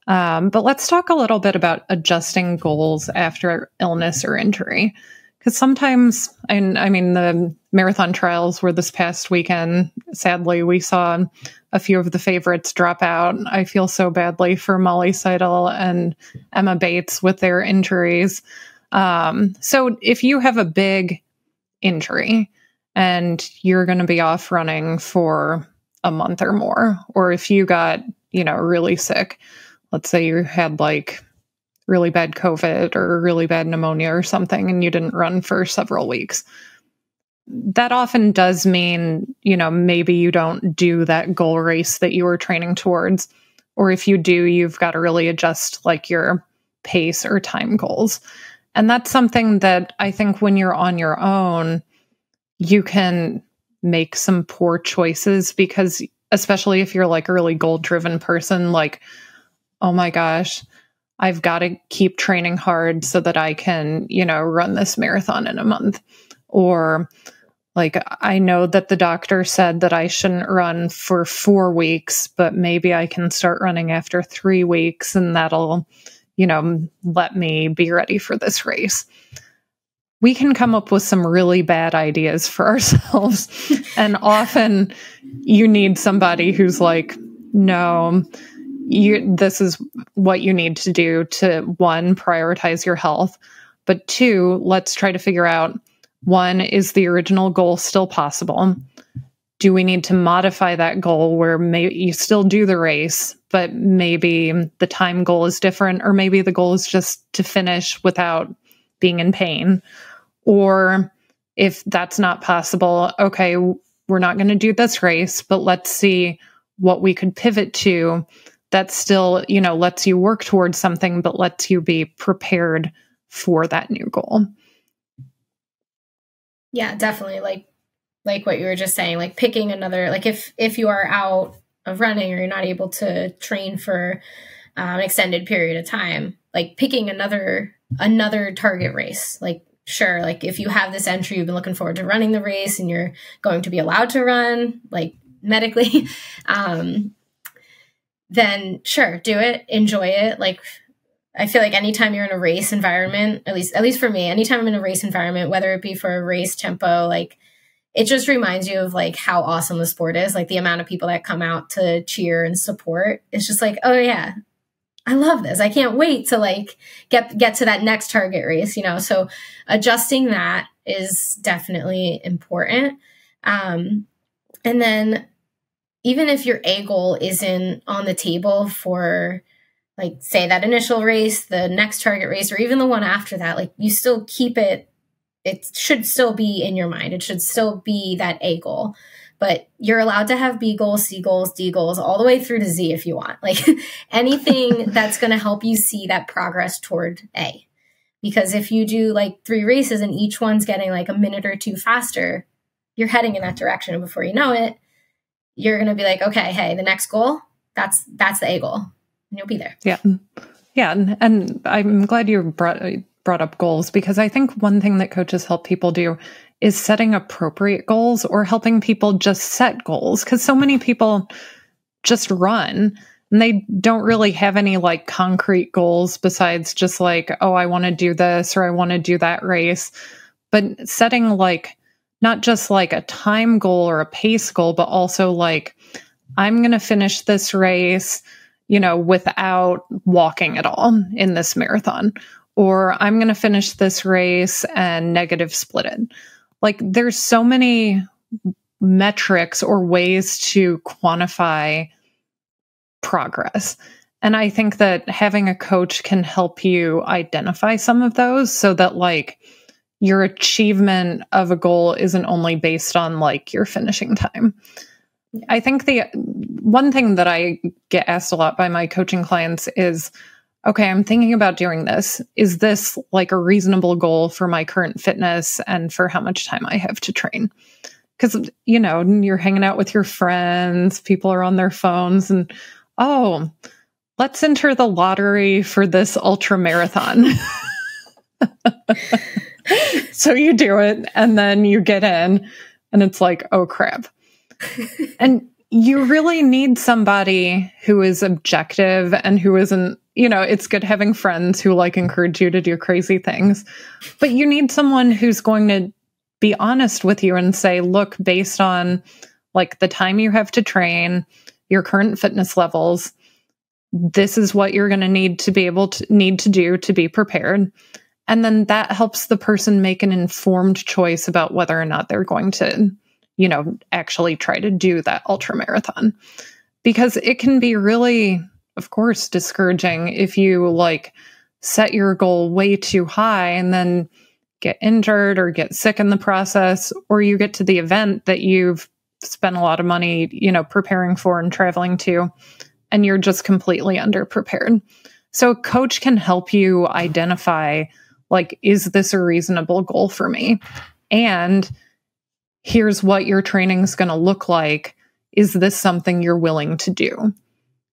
S1: but let's talk a little bit about adjusting goals after illness or injury. Because sometimes, and I mean, the marathon trials were this past weekend. Sadly, we saw a few of the favorites drop out. I feel so badly for Molly Seidel and Emma Bates with their injuries. So if you have a big injury and you're going to be off running for a month or more, or if you got, really sick, let's say you had like really bad COVID or really bad pneumonia or something, and you didn't run for several weeks, that often does mean, maybe you don't do that goal race that you were training towards. Or if you do, you've got to really adjust like your pace or time goals. And that's something that I think when you're on your own, you can make some poor choices, because especially if you're like a really goal-driven person, like, oh my gosh, I've got to keep training hard so that I can, run this marathon in a month. Or like, I know that the doctor said that I shouldn't run for 4 weeks, but maybe I can start running after 3 weeks and that'll, let me be ready for this race. We can come up with some really bad ideas for ourselves. And often you need somebody who's like, no, this is what you need to do to, 1, prioritize your health, but 2, let's try to figure out, 1, is the original goal still possible? Do we need to modify that goal where maybe you still do the race, but maybe the time goal is different, or maybe the goal is just to finish without being in pain? Or if that's not possible, okay, we're not going to do this race, but let's see what we could pivot to that still, lets you work towards something, but lets you be prepared for that new goal.
S2: Yeah, definitely. Like what you were just saying, like picking another, like if you are out of running or you're not able to train for an extended period of time, like picking another target race. Like, sure, like if you have this entry, you've been looking forward to running the race and you're going to be allowed to run, like medically, then sure, do it, enjoy it. Like, I feel like anytime you're in a race environment, at least for me, anytime I'm in a race environment, whether it be for a race tempo, like it just reminds you of like how awesome the sport is. Like the amount of people that come out to cheer and support. It's just like, oh yeah, I love this. I can't wait to like get to that next target race, So adjusting that is definitely important. And then even if your A goal isn't on the table for, like, say that initial race, the next target race, or even the one after that, like you still keep it. It should still be in your mind. It should still be that A goal, but you're allowed to have B goals, C goals, D goals, all the way through to Z if you want. Like anything that's going to help you see that progress toward A. Because if you do like 3 races and each one's getting like a minute or 2 faster, you're heading in that direction. And before you know it, you're going to be like, okay, hey, the next goal, that's the A goal. and you'll be there.
S1: Yeah. Yeah. And I'm glad you brought up goals, because I think one thing that coaches help people do is setting appropriate goals, or helping people just set goals. Because so many people just run and they don't really have any like concrete goals besides just like, oh, I want to do this or I want to do that race. But setting like not just like a time goal or a pace goal, but also like, I'm going to finish this race, without walking at all in this marathon, or I'm going to finish this race and negative split it. Like, there's so many metrics or ways to quantify progress. And I think that having a coach can help you identify some of those, so that like your achievement of a goal isn't only based on like your finishing time. I think the one thing that I get asked a lot by my coaching clients is, okay, I'm thinking about doing this. Is this like a reasonable goal for my current fitness and for how much time I have to train? Because, you're hanging out with your friends, people are on their phones, and, oh, let's enter the lottery for this ultra marathon. So you do it, and then you get in, and it's like, oh, crap. And you really need somebody who is objective and who isn't, it's good having friends who like encourage you to do crazy things, but you need someone who's going to be honest with you and say, look, based on like the time you have to train, your current fitness levels, this is what you're going to need to do to be prepared. And then that helps the person make an informed choice about whether or not they're going to actually try to do that ultra marathon. Because it can be really, of course, discouraging if you like set your goal way too high and then get injured or get sick in the process, or you get to the event that you've spent a lot of money, preparing for and traveling to, and you're just completely underprepared. So a coach can help you identify, like, is this a reasonable goal for me? And here's what your training is going to look like. Is this something you're willing to do?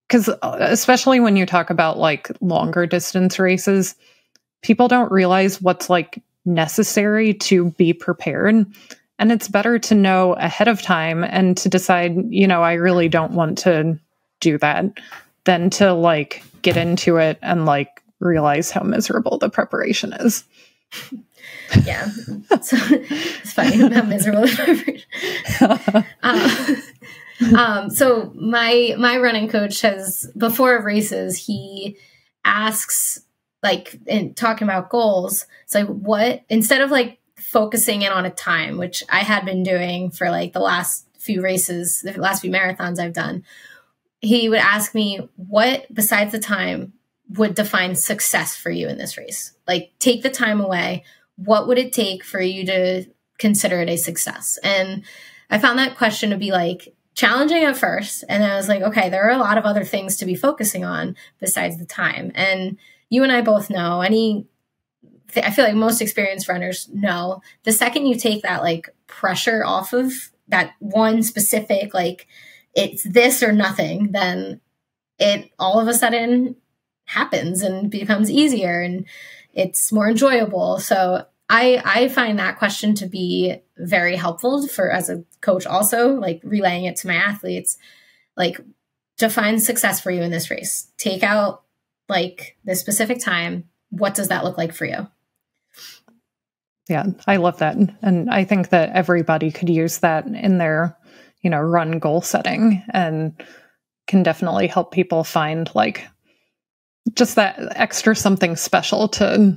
S1: Because especially when you talk about like longer distance races, people don't realize what's like necessary to be prepared. And it's better to know ahead of time and to decide, I really don't want to do that, than to like get into it and like realize how miserable the preparation is.
S2: Yeah. So it's funny how miserable. So my running coach has, before races, he asks, like, in talking about goals, it's like, what, instead of like focusing in on a time, which I had been doing for like the last few races, the last few marathons I've done, he would ask me, what besides the time would define success for you in this race? Like, take the time away. What would it take for you to consider it a success? And I found that question to be like challenging at first. And I was like, okay, there are a lot of other things to be focusing on besides the time. And you and I both know, I feel like most experienced runners know, the second you take that like pressure off of that one specific, like it's this or nothing, then it all of a sudden happens and becomes easier and it's more enjoyable. So I find that question to be very helpful for, as a coach, also like relaying it to my athletes, like, define success for you in this race. Take out like this specific time. What does that look like for you?
S1: Yeah, I love that. And I think that everybody could use that in their, run goal setting, and can definitely help people find like just that extra something special to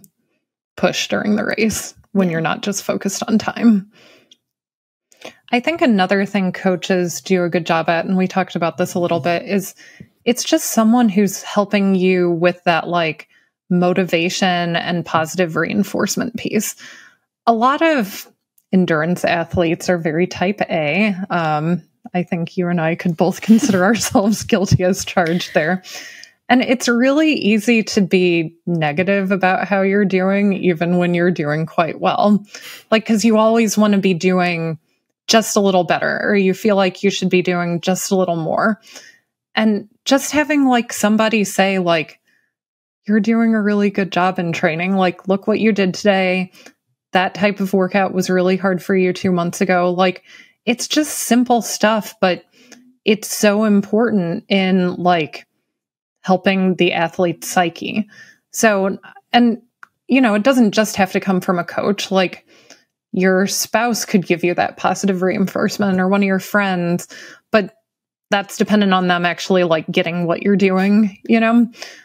S1: push during the race when you're not just focused on time. I think another thing coaches do a good job at, and we talked about this a little bit, is it's just someone who's helping you with that like motivation and positive reinforcement piece. A lot of endurance athletes are very type A. I think you and I could both consider ourselves guilty as charged there. And it's really easy to be negative about how you're doing, even when you're doing quite well. Like, because you always want to be doing just a little better, or you feel like you should be doing just a little more. And just having like somebody say like, you're doing a really good job in training. Like, look what you did today. That type of workout was really hard for you 2 months ago. Like, it's just simple stuff, but it's so important in like helping the athlete's psyche. So, and it doesn't just have to come from a coach. Like, your spouse could give you that positive reinforcement, or one of your friends, but that's dependent on them actually like getting what you're doing,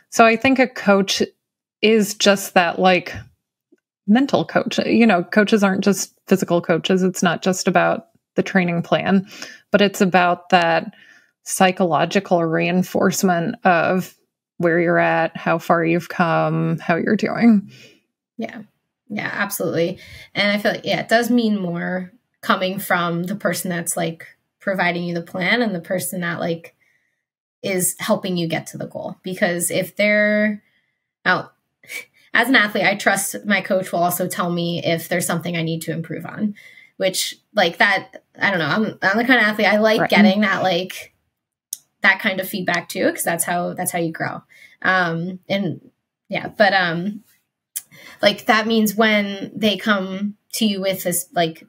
S1: So I think a coach is just that like mental coach. Coaches aren't just physical coaches. It's not just about the training plan, but it's about that psychological reinforcement of where you're at, how far you've come, how you're doing.
S2: Yeah. Yeah, absolutely. And I feel like, it does mean more coming from the person that's like providing you the plan and the person that like is helping you get to the goal. Because if they're out as an athlete, I trust my coach will also tell me if there's something I need to improve on, which like that, I don't know. I'm the kind of athlete I like getting that, like that kind of feedback too, because that's how you grow. Like that means when they come to you with this like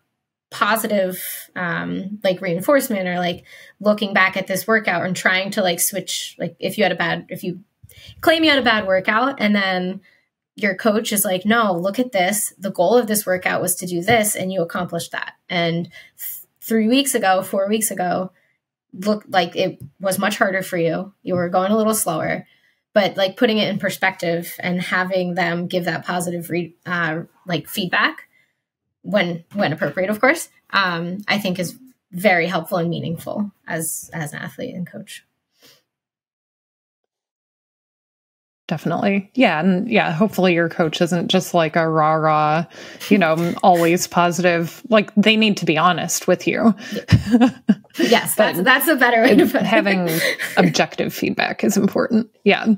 S2: positive like reinforcement, or like looking back at this workout and trying to like switch, like if you claim you had a bad workout and then your coach is like, no, look at this, the goal of this workout was to do this and you accomplished that, and 4 weeks ago looked like it was much harder for you, you were going a little slower. But like putting it in perspective and having them give that positive like feedback when appropriate, of course, I think is very helpful and meaningful as an athlete and coach.
S1: Definitely. Yeah. And hopefully your coach isn't just like a rah, always positive. Like, they need to be honest with you.
S2: Yes, that's a better way to put it.
S1: Having objective feedback is important. Yeah.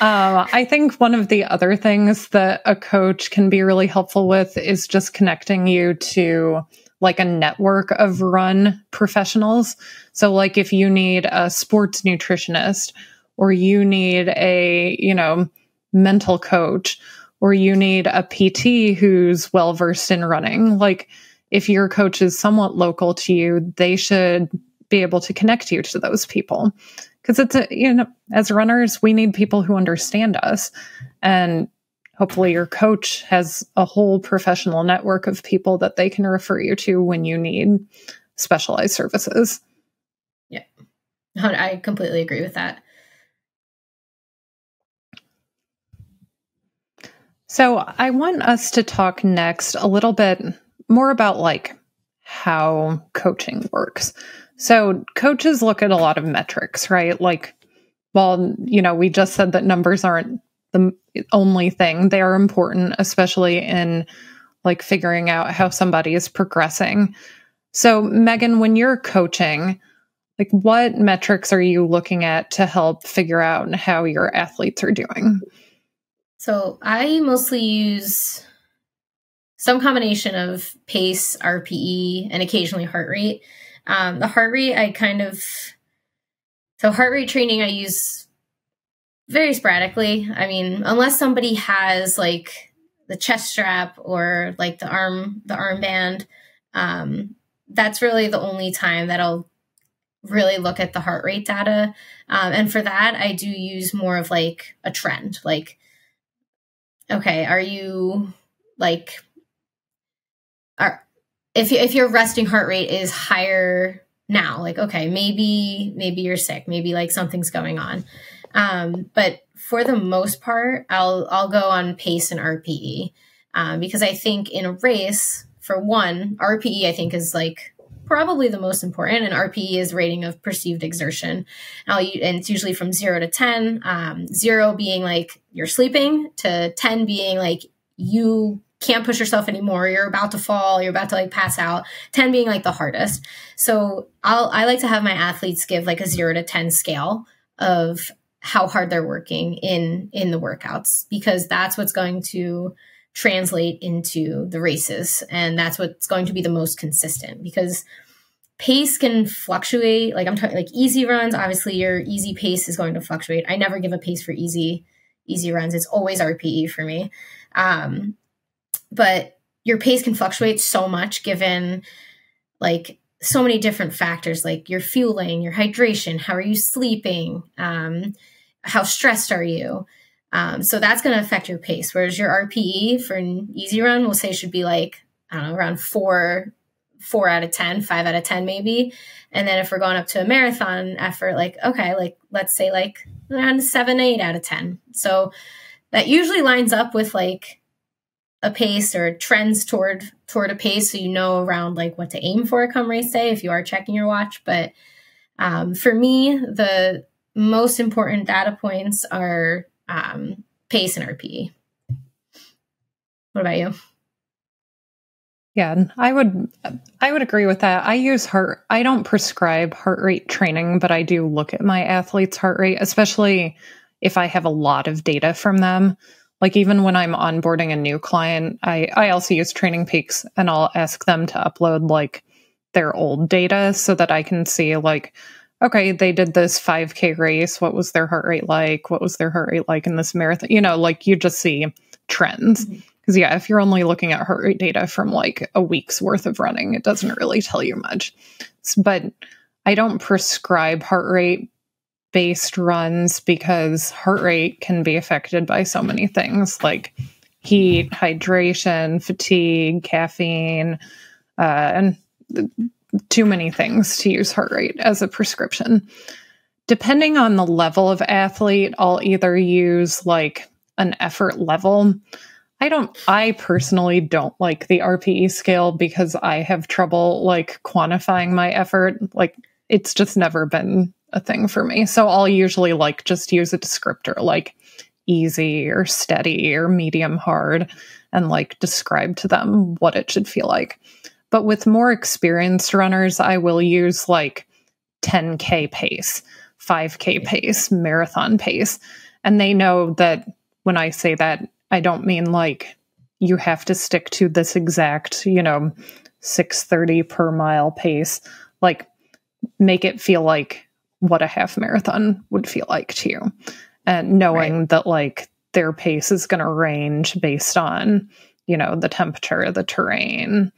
S1: I think one of the other things that a coach can be really helpful with is just connecting you to like a network of run professionals. So like if you need a sports nutritionist, or you need a, mental coach, or you need a PT who's well-versed in running, like if your coach is somewhat local to you, they should be able to connect you to those people. Because it's as runners, we need people who understand us. And hopefully your coach has a whole professional network of people that they can refer you to when you need specialized services.
S2: Yeah, I completely agree with that.
S1: So I want us to talk next a little bit more about like how coaching works. So coaches look at a lot of metrics, right? Like, well, we just said that numbers aren't the only thing. They are important, especially in like figuring out how somebody is progressing. So Megan, when you're coaching, like what metrics are you looking at to help figure out how your athletes are doing?
S2: So I mostly use some combination of pace, RPE, and occasionally heart rate. The heart rate, heart rate training I use very sporadically. I mean, unless somebody has like the chest strap or like the armband, that's really the only time that I'll really look at the heart rate data. And for that, I do use more of like a trend. Like, okay, are you like, if your resting heart rate is higher now, like, okay, maybe you're sick, maybe like something's going on. But for the most part, I'll go on pace and RPE, because I think in a race, for one, RPE I think is like probably the most important, and RPE is rating of perceived exertion. And it's usually from 0 to 10, 0 being like you're sleeping, to 10 being like you can't push yourself anymore, you're about to fall, you're about to like pass out, 10 being like the hardest. So I like to have my athletes give like a 0 to 10 scale of how hard they're working in the workouts, because that's what's going to translate into the races, and that's what's going to be the most consistent. Because pace can fluctuate. Like I'm talking like easy runs, obviously your easy pace is going to fluctuate. I never give a pace for easy runs. It's always RPE for me. But your pace can fluctuate so much given like so many different factors, like your fueling, your hydration, how are you sleeping, how stressed are you? So that's going to affect your pace. Whereas your RPE for an easy run, we'll say should be like, I don't know, around 4 out of 10, 5 out of 10 maybe. And then if we're going up to a marathon effort, like, okay, like let's say like around 7, 8 out of 10. So that usually lines up with like a pace or trends toward a pace. So you know around like what to aim for come race day if you are checking your watch. But for me, the most important data points are pace and RPE. What about you?
S1: Yeah, I would agree with that. I don't prescribe heart rate training, but I do look at my athletes' heart rate, especially if I have a lot of data from them. Like even when I'm onboarding a new client, I also use Training Peaks, and I'll ask them to upload like their old data so that I can see like, okay, they did this 5K race. What was their heart rate like? What was their heart rate like in this marathon? You know, like you just see trends. Because yeah, if you're only looking at heart rate data from like a week's worth of running, it doesn't really tell you much. But I don't prescribe heart rate based runs because heart rate can be affected by so many things like heat, hydration, fatigue, caffeine, and too many things to use heart rate as a prescription. Depending on the level of athlete, I'll either use like an effort level. I personally don't like the RPE scale because I have trouble like quantifying my effort. Like it's just never been a thing for me. So I'll usually like just use a descriptor like easy or steady or medium hard and like describe to them what it should feel like. But with more experienced runners, I will use like 10K pace, 5K pace, marathon pace. And they know that when I say that, I don't mean like you have to stick to this exact, 6:30 per mile pace. Like make it feel like what a half marathon would feel like to you. And knowing that like their pace is going to range based on, the temperature, the terrain,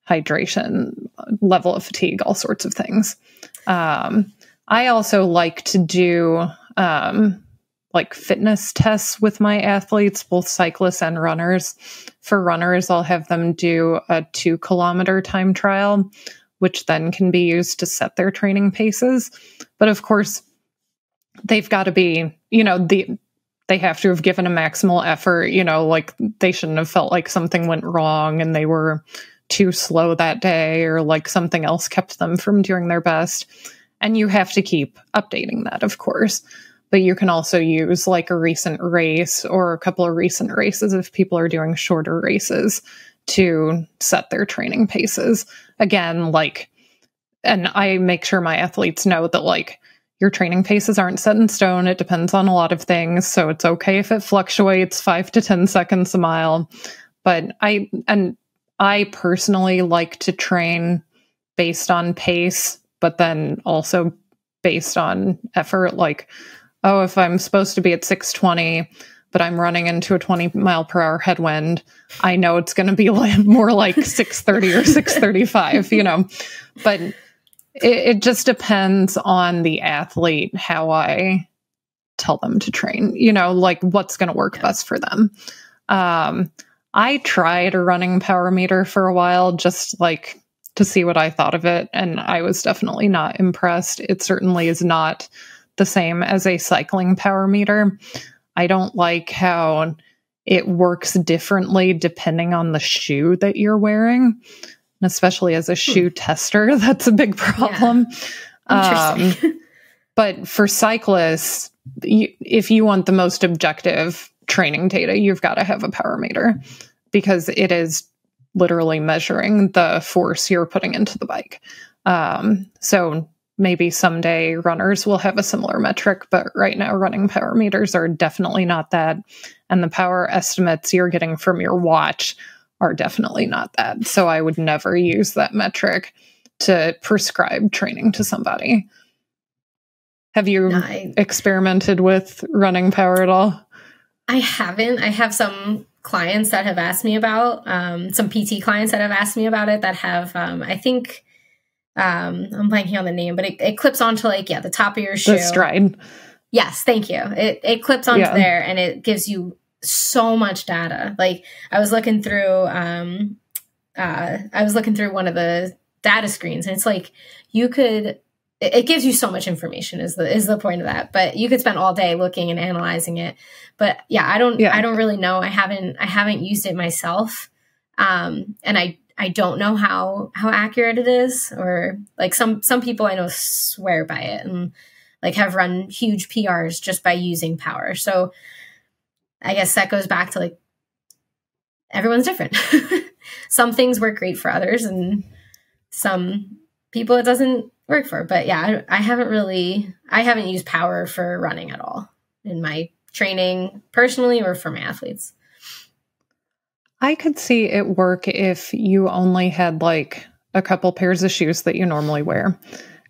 S1: hydration, level of fatigue, all sorts of things. I also like to do like fitness tests with my athletes, both cyclists and runners. For runners, I'll have them do a 2-kilometer time trial, which then can be used to set their training paces. But of course, they've got to be, they have to have given a maximal effort, like they shouldn't have felt like something went wrong and they were too slow that day or like something else kept them from doing their best. And you have to keep updating that, of course. But you can also use like a recent race or a couple of recent races if people are doing shorter races to set their training paces. Again, and I make sure my athletes know that like your training paces aren't set in stone. It depends on a lot of things. So it's okay if it fluctuates 5 to 10 seconds a mile. But I personally like to train based on pace, but then also based on effort. Like, oh, if I'm supposed to be at 6:20, but I'm running into a 20 mile per hour headwind, I know it's going to be more like 6:30 or 6:35, but it just depends on the athlete, how I tell them to train, like what's going to work best for them. I tried a running power meter for a while, just like to see what I thought of it. And I was definitely not impressed. It certainly is not the same as a cycling power meter. I don't like how it works differently depending on the shoe that you're wearing. And especially as a shoe tester, that's a big problem. Yeah. Interesting. But for cyclists, if you want the most objective training data, you've got to have a power meter because it is literally measuring the force you're putting into the bike. So maybe someday runners will have a similar metric, but right now running power meters are definitely not that. And the power estimates you're getting from your watch are definitely not that. So I would never use that metric. to prescribe training to somebody. Have you experimented with running power at all?
S2: I haven't. I have some clients that have asked me about, some PT clients that have asked me about it that have, I think, I'm blanking on the name, but it clips onto like, the top of your shoe.
S1: The stride.
S2: Yes, thank you. It clips onto there and it gives you so much data. Like I was looking through one of the data screens and it's like it gives you so much information is the point of that. But you could spend all day looking and analyzing it. But I don't really know. I haven't used it myself. And I don't know how accurate it is, or like some people I know swear by it and like have run huge PRs just by using power. So I guess that goes back to like, everyone's different. Some things work great for others and some people it doesn't work for. But I haven't used power for running at all in my training personally or for my athletes.
S1: I could see it work if you only had like a couple pairs of shoes that you normally wear.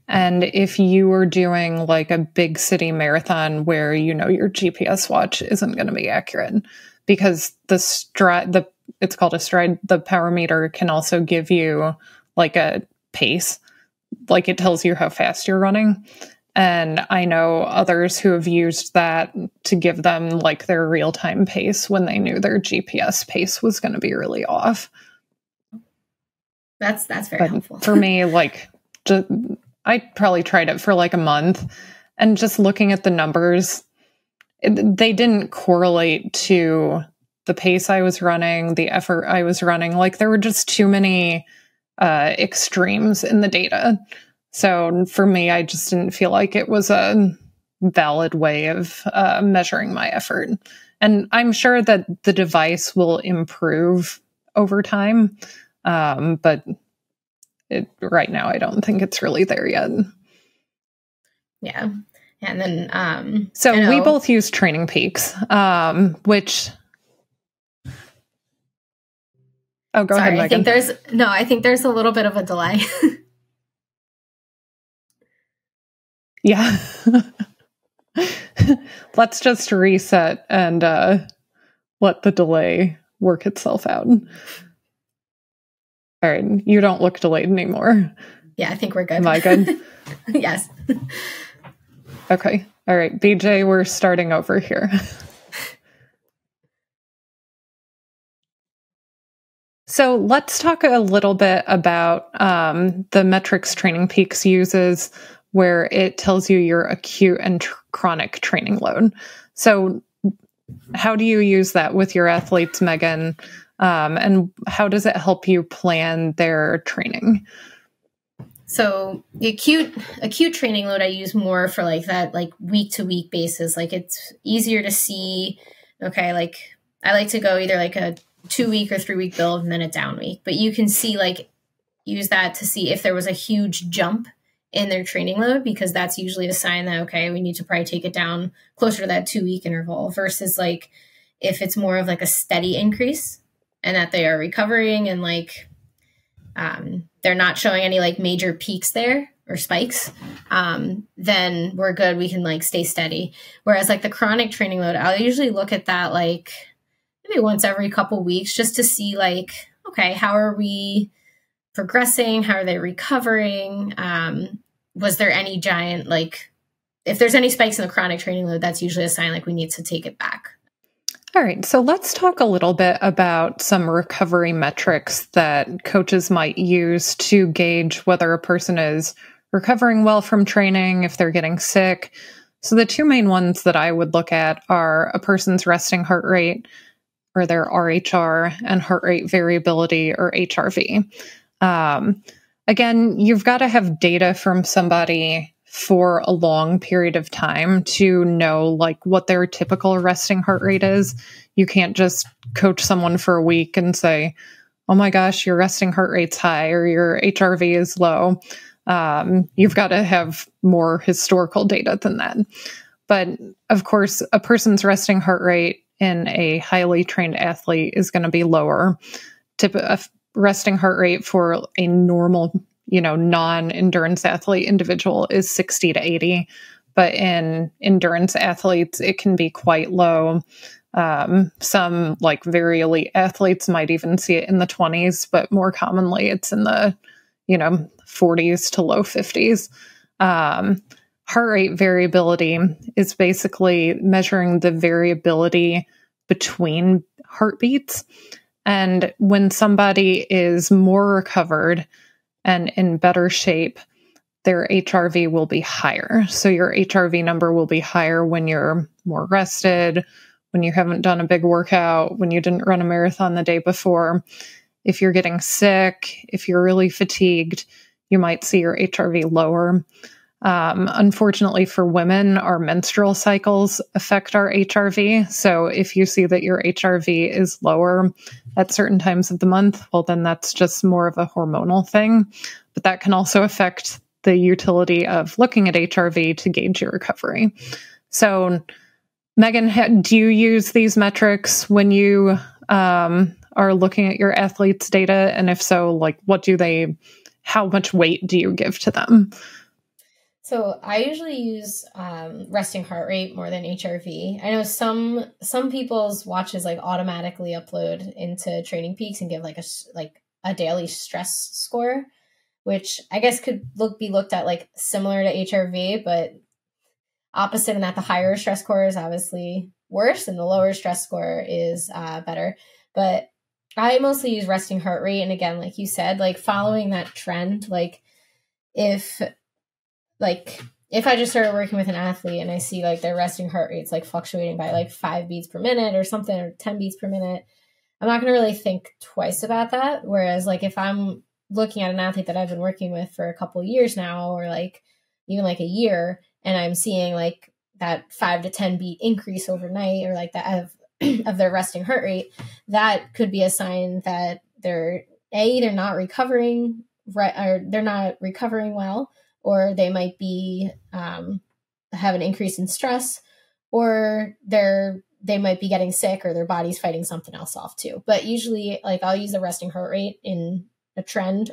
S1: And if you were doing like a big city marathon where your GPS watch isn't going to be accurate, because it's called a stride, the power meter can also give you like a pace, like it tells you how fast you're running. And I know others who have used that to give them like their real-time pace when they knew their GPS pace was going to be really off.
S2: That's very helpful.
S1: For me, like I probably tried it for like a month, and just looking at the numbers, they didn't correlate to the pace I was running, the effort I was running. Like there were just too many extremes in the data. So for me, I just didn't feel like it was a valid way of measuring my effort. And I'm sure that the device will improve over time. But right now, I don't think it's really there yet.
S2: Yeah. And then,
S1: so we both use Training Peaks, which, oh, go ahead, Megan.
S2: I think there's a little bit of a delay.
S1: Yeah. Let's just reset and let the delay work itself out. All right. You don't look delayed anymore.
S2: Yeah, I think we're good.
S1: Am I good?
S2: Yes.
S1: Okay. All right. BJ, we're starting over here. So let's talk a little bit about the metrics Training Peaks uses, where it tells you your acute and chronic training load. So how do you use that with your athletes, Megan? And how does it help you plan their training?
S2: So the acute training load I use more for like that, like week to week basis. Like it's easier to see, okay, like I like to go either like a 2-week or 3-week build and then a down week, but you can see use that to see if there was a huge jump in their training load, because that's usually a sign that, okay, we need to probably take it down closer to that 2-week interval, versus like if it's more of like a steady increase and that they are recovering and like they're not showing any like major peaks there or spikes, then we're good. We can like stay steady. Whereas like the chronic training load, I'll usually look at that like maybe once every couple weeks just to see like, okay, how are we progressing? How are they recovering? Was there any giant, like, if there's any spikes in the chronic training load, that's usually a sign like we need to take it back.
S1: All right. So let's talk a little bit about some recovery metrics that coaches might use to gauge whether a person is recovering well from training, if they're getting sick. So the two main ones that I would look at are a person's resting heart rate, or their RHR, and heart rate variability, or HRV. Again, you've got to have data from somebody for a long period of time to know like what their typical resting heart rate is. You can't just coach someone for a week and say, oh my gosh, your resting heart rate's high or your HRV is low. You've got to have more historical data than that. But of course, a person's resting heart rate in a highly trained athlete is going to be lower. A resting heart rate for a normal non-endurance athlete individual is 60 to 80. But in endurance athletes, it can be quite low. Some like very elite athletes might even see it in the 20s, but more commonly it's in the, 40s to low 50s. Heart rate variability is basically measuring the variability between heartbeats. And when somebody is more recovered and in better shape, their HRV will be higher. So your HRV number will be higher when you're more rested, when you haven't done a big workout, when you didn't run a marathon the day before. If you're getting sick, if you're really fatigued, you might see your HRV lower. Unfortunately for women, our menstrual cycles affect our HRV. So if you see that your HRV is lower at certain times of the month, well, then that's just more of a hormonal thing. But that can also affect the utility of looking at HRV to gauge your recovery. So, Megan, do you use these metrics when you are looking at your athletes' data? And if so, like, how much weight do you give to them?
S2: So I usually use resting heart rate more than HRV. I know some people's watches like automatically upload into Training Peaks and give like a daily stress score, which I guess could be looked at like similar to HRV, but opposite in that the higher stress score is obviously worse and the lower stress score is better. But I mostly use resting heart rate. And again, like you said, like following that trend, like if I just started working with an athlete and I see like their resting heart rate's like fluctuating by like 5 beats per minute or something, or 10 beats per minute, I'm not going to really think twice about that. Whereas like if I'm looking at an athlete that I've been working with for a couple of years now, or like even like a year, and I'm seeing like that 5 to 10 beat increase overnight, or like that of their resting heart rate, that could be a sign that they're either not recovering right, or they're not recovering well, or they might be have an increase in stress, or they might be getting sick, or their body's fighting something else off too. But usually, like I'll use the resting heart rate in a trend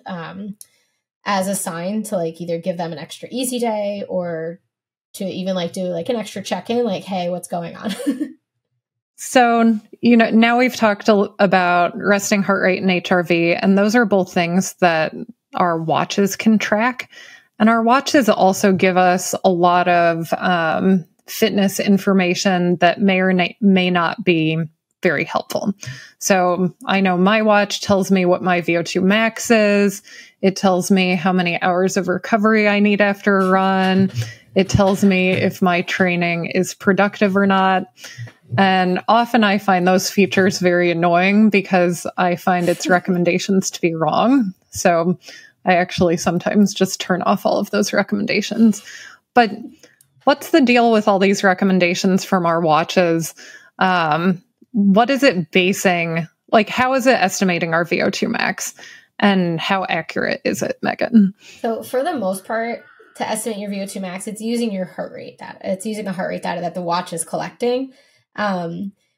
S2: as a sign to like either give them an extra easy day, or to even like do like an extra check-in, like, hey, what's going on?
S1: So, now we've talked about resting heart rate and HRV, and those are both things that our watches can track. And our watches also give us a lot of fitness information that may or may not be very helpful. So I know my watch tells me what my VO2 max is. It tells me how many hours of recovery I need after a run. It tells me if my training is productive or not. And often I find those features very annoying because I find its recommendations to be wrong. So I actually sometimes just turn off all of those recommendations. But what's the deal with all these recommendations from our watches? What is it basing? Like, how is it estimating our VO2 max? And how accurate is it, Megan?
S2: So for the most part, to estimate your VO2 max, it's using your heart rate data. It's using the heart rate data that the watch is collecting,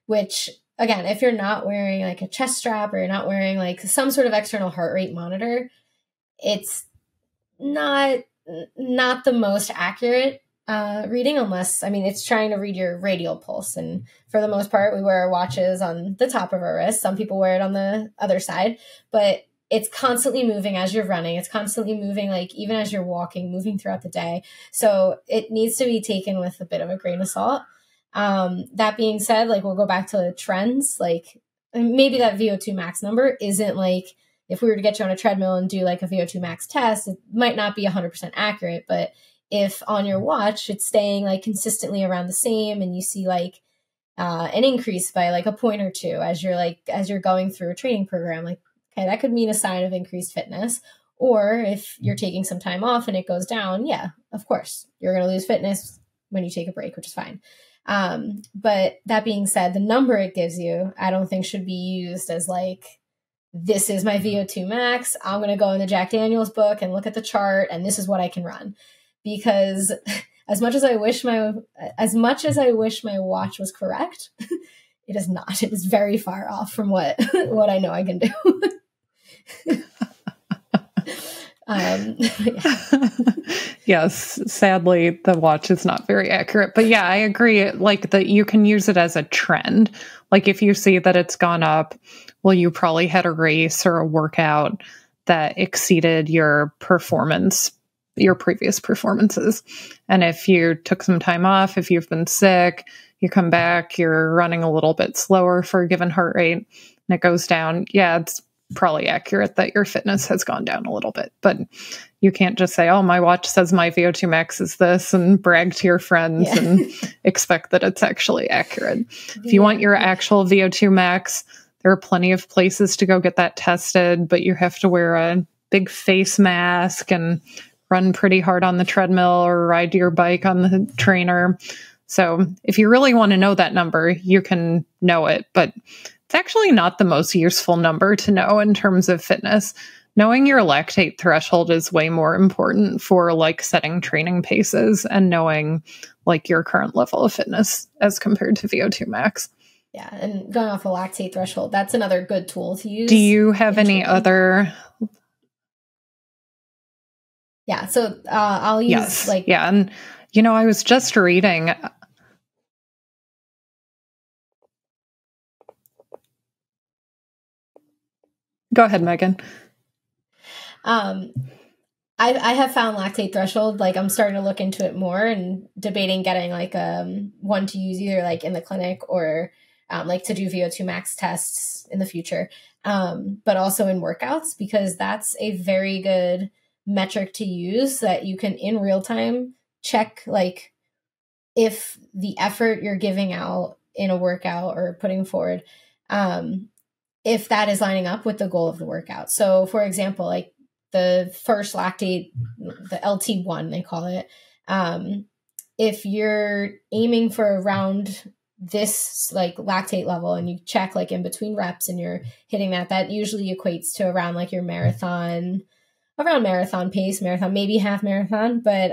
S2: which, again, if you're not wearing like a chest strap, or you're not wearing like some sort of external heart rate monitor, it's not the most accurate reading, unless, it's trying to read your radial pulse. And for the most part, we wear our watches on the top of our wrist. Some people wear it on the other side, but it's constantly moving as you're running. It's constantly moving, like even as you're walking, moving throughout the day. So it needs to be taken with a bit of a grain of salt. That being said, like we'll go back to trends, like maybe that VO2 max number isn't like, if we were to get you on a treadmill and do like a VO2 max test, it might not be 100% accurate. But if on your watch it's staying like consistently around the same, and you see like an increase by like a point or two as you're going through a training program, like, okay, that could mean a sign of increased fitness. Or if you're taking some time off and it goes down, yeah, of course, you're going to lose fitness when you take a break, which is fine. But that being said, the number it gives you, I don't think should be used as like, this is my VO2 max. I'm going to go in the Jack Daniels book and look at the chart, and this is what I can run. Because as much as I wish my watch was correct, it is not. It is very far off from what I know I can do.
S1: Yes, sadly, the watch is not very accurate. But yeah, I agree. Like that, you can use it as a trend. Like if you see that it's gone up, well, you probably had a race or a workout that exceeded your performance, your previous performances. And if you took some time off, if you've been sick, you come back, you're running a little bit slower for a given heart rate, and it goes down. Yeah, it's probably accurate that your fitness has gone down a little bit, but you can't just say, oh, my watch says my VO2 max is this and brag to your friends and expect that it's actually accurate. If you want your actual VO2 max, there are plenty of places to go get that tested, but you have to wear a big face mask and run pretty hard on the treadmill or ride your bike on the trainer. So if you really want to know that number, you can know it, but it's actually not the most useful number to know in terms of fitness. Knowing your lactate threshold is way more important for like setting training paces and knowing like your current level of fitness as compared to VO2 max.
S2: Yeah, and going off a lactate threshold, that's another good tool to use.
S1: Do you have any other?
S2: Yeah, so I'll use
S1: and you know, I was just reading. Go ahead, Megan.
S2: I have found lactate threshold, like I'm starting to look into it more and debating getting like one to use either like in the clinic or like to do VO2 max tests in the future, but also in workouts, because that's a very good metric to use that you can in real time check like if the effort you're giving out in a workout or putting forward, if that is lining up with the goal of the workout. So for example, like the first lactate, the LT1, they call it. If you're aiming for around this like lactate level and you check like in between reps and you're hitting that, that usually equates to around like your marathon, around marathon pace, marathon, maybe half marathon. But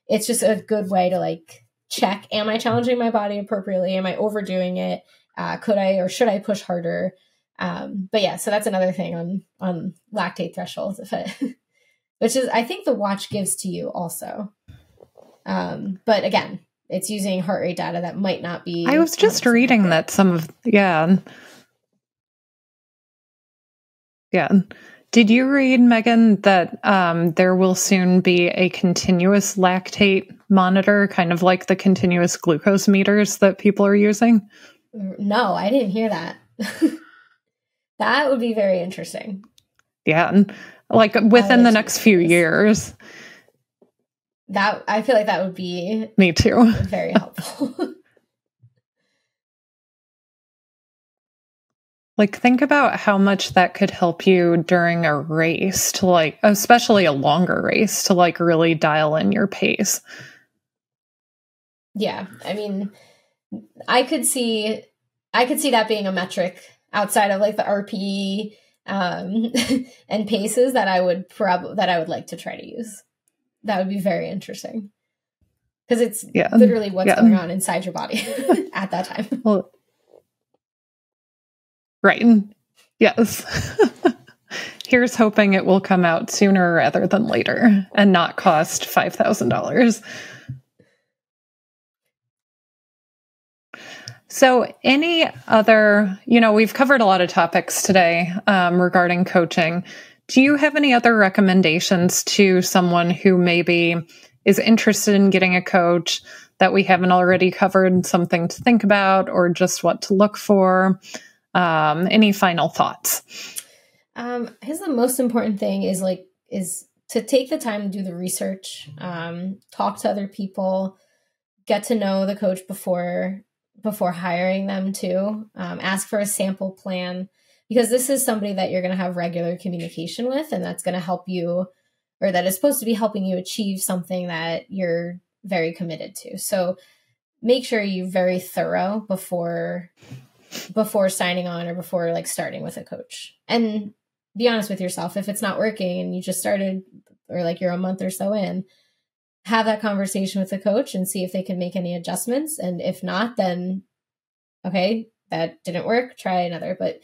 S2: it's just a good way to like check, am I challenging my body appropriately? Am I overdoing it? Could I, or should I push harder? But yeah, so that's another thing on lactate thresholds, which is, I think the watch gives to you also. But again, it's using heart rate data that might not be.
S1: I was just reading that some of, yeah. Did you read, Megan, that there will soon be a continuous lactate monitor, kind of like the continuous glucose meters that people are using?
S2: No, I didn't hear that. That would be very interesting.
S1: Yeah, like within the next few years.
S2: That, I feel like that would be
S1: me too.
S2: Very helpful.
S1: Like, think about how much that could help you during a race to like, especially a longer race, to like really dial in your pace.
S2: Yeah. I mean, I could see that being a metric outside of like the RPE and paces that I would like to try to use. That would be very interesting. Because it's literally what's going on inside your body at that time.
S1: Well, right. Yes. Here's hoping it will come out sooner rather than later and not cost $5,000. So any other, we've covered a lot of topics today regarding coaching. Do you have any other recommendations to someone who maybe is interested in getting a coach that we haven't already covered, something to think about or just what to look for? Any final thoughts?
S2: I guess the most important thing is to take the time to do the research, talk to other people, get to know the coach before hiring them too. Ask for a sample plan, because this is somebody that you're going to have regular communication with, and that's going to help you, or that is supposed to be helping you achieve something that you're very committed to. So make sure you're very thorough before signing on or before like starting with a coach, and be honest with yourself. If it's not working and you just started, or like you're a month or so in, have that conversation with the coach and see if they can make any adjustments. And if not, then okay, that didn't work, try another. But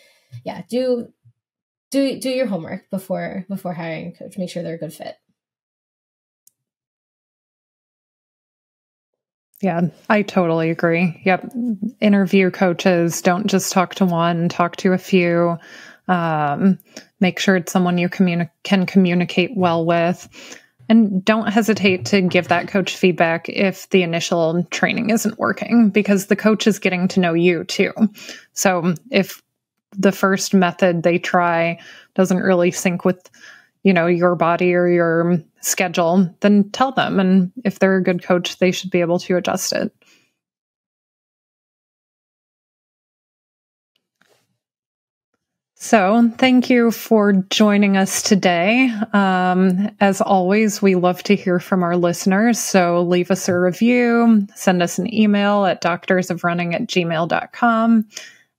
S2: yeah, do do your homework before hiring a coach. Make sure they're a good fit.
S1: Yeah, I totally agree. Yep. Interview coaches. Don't just talk to one, talk to a few. Make sure it's someone you can communicate well with. And don't hesitate to give that coach feedback if the initial training isn't working, because the coach is getting to know you too. So if the first method they try doesn't really sync with, your body or your schedule, then tell them. And if they're a good coach, they should be able to adjust it. So thank you for joining us today. As always, we love to hear from our listeners. So leave us a review, send us an email at doctorsofrunning@gmail.com.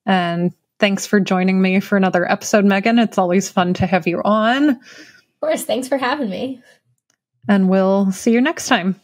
S1: And thanks for joining me for another episode, Megan. It's always fun to have you on.
S2: Of course. Thanks for having me.
S1: And we'll see you next time.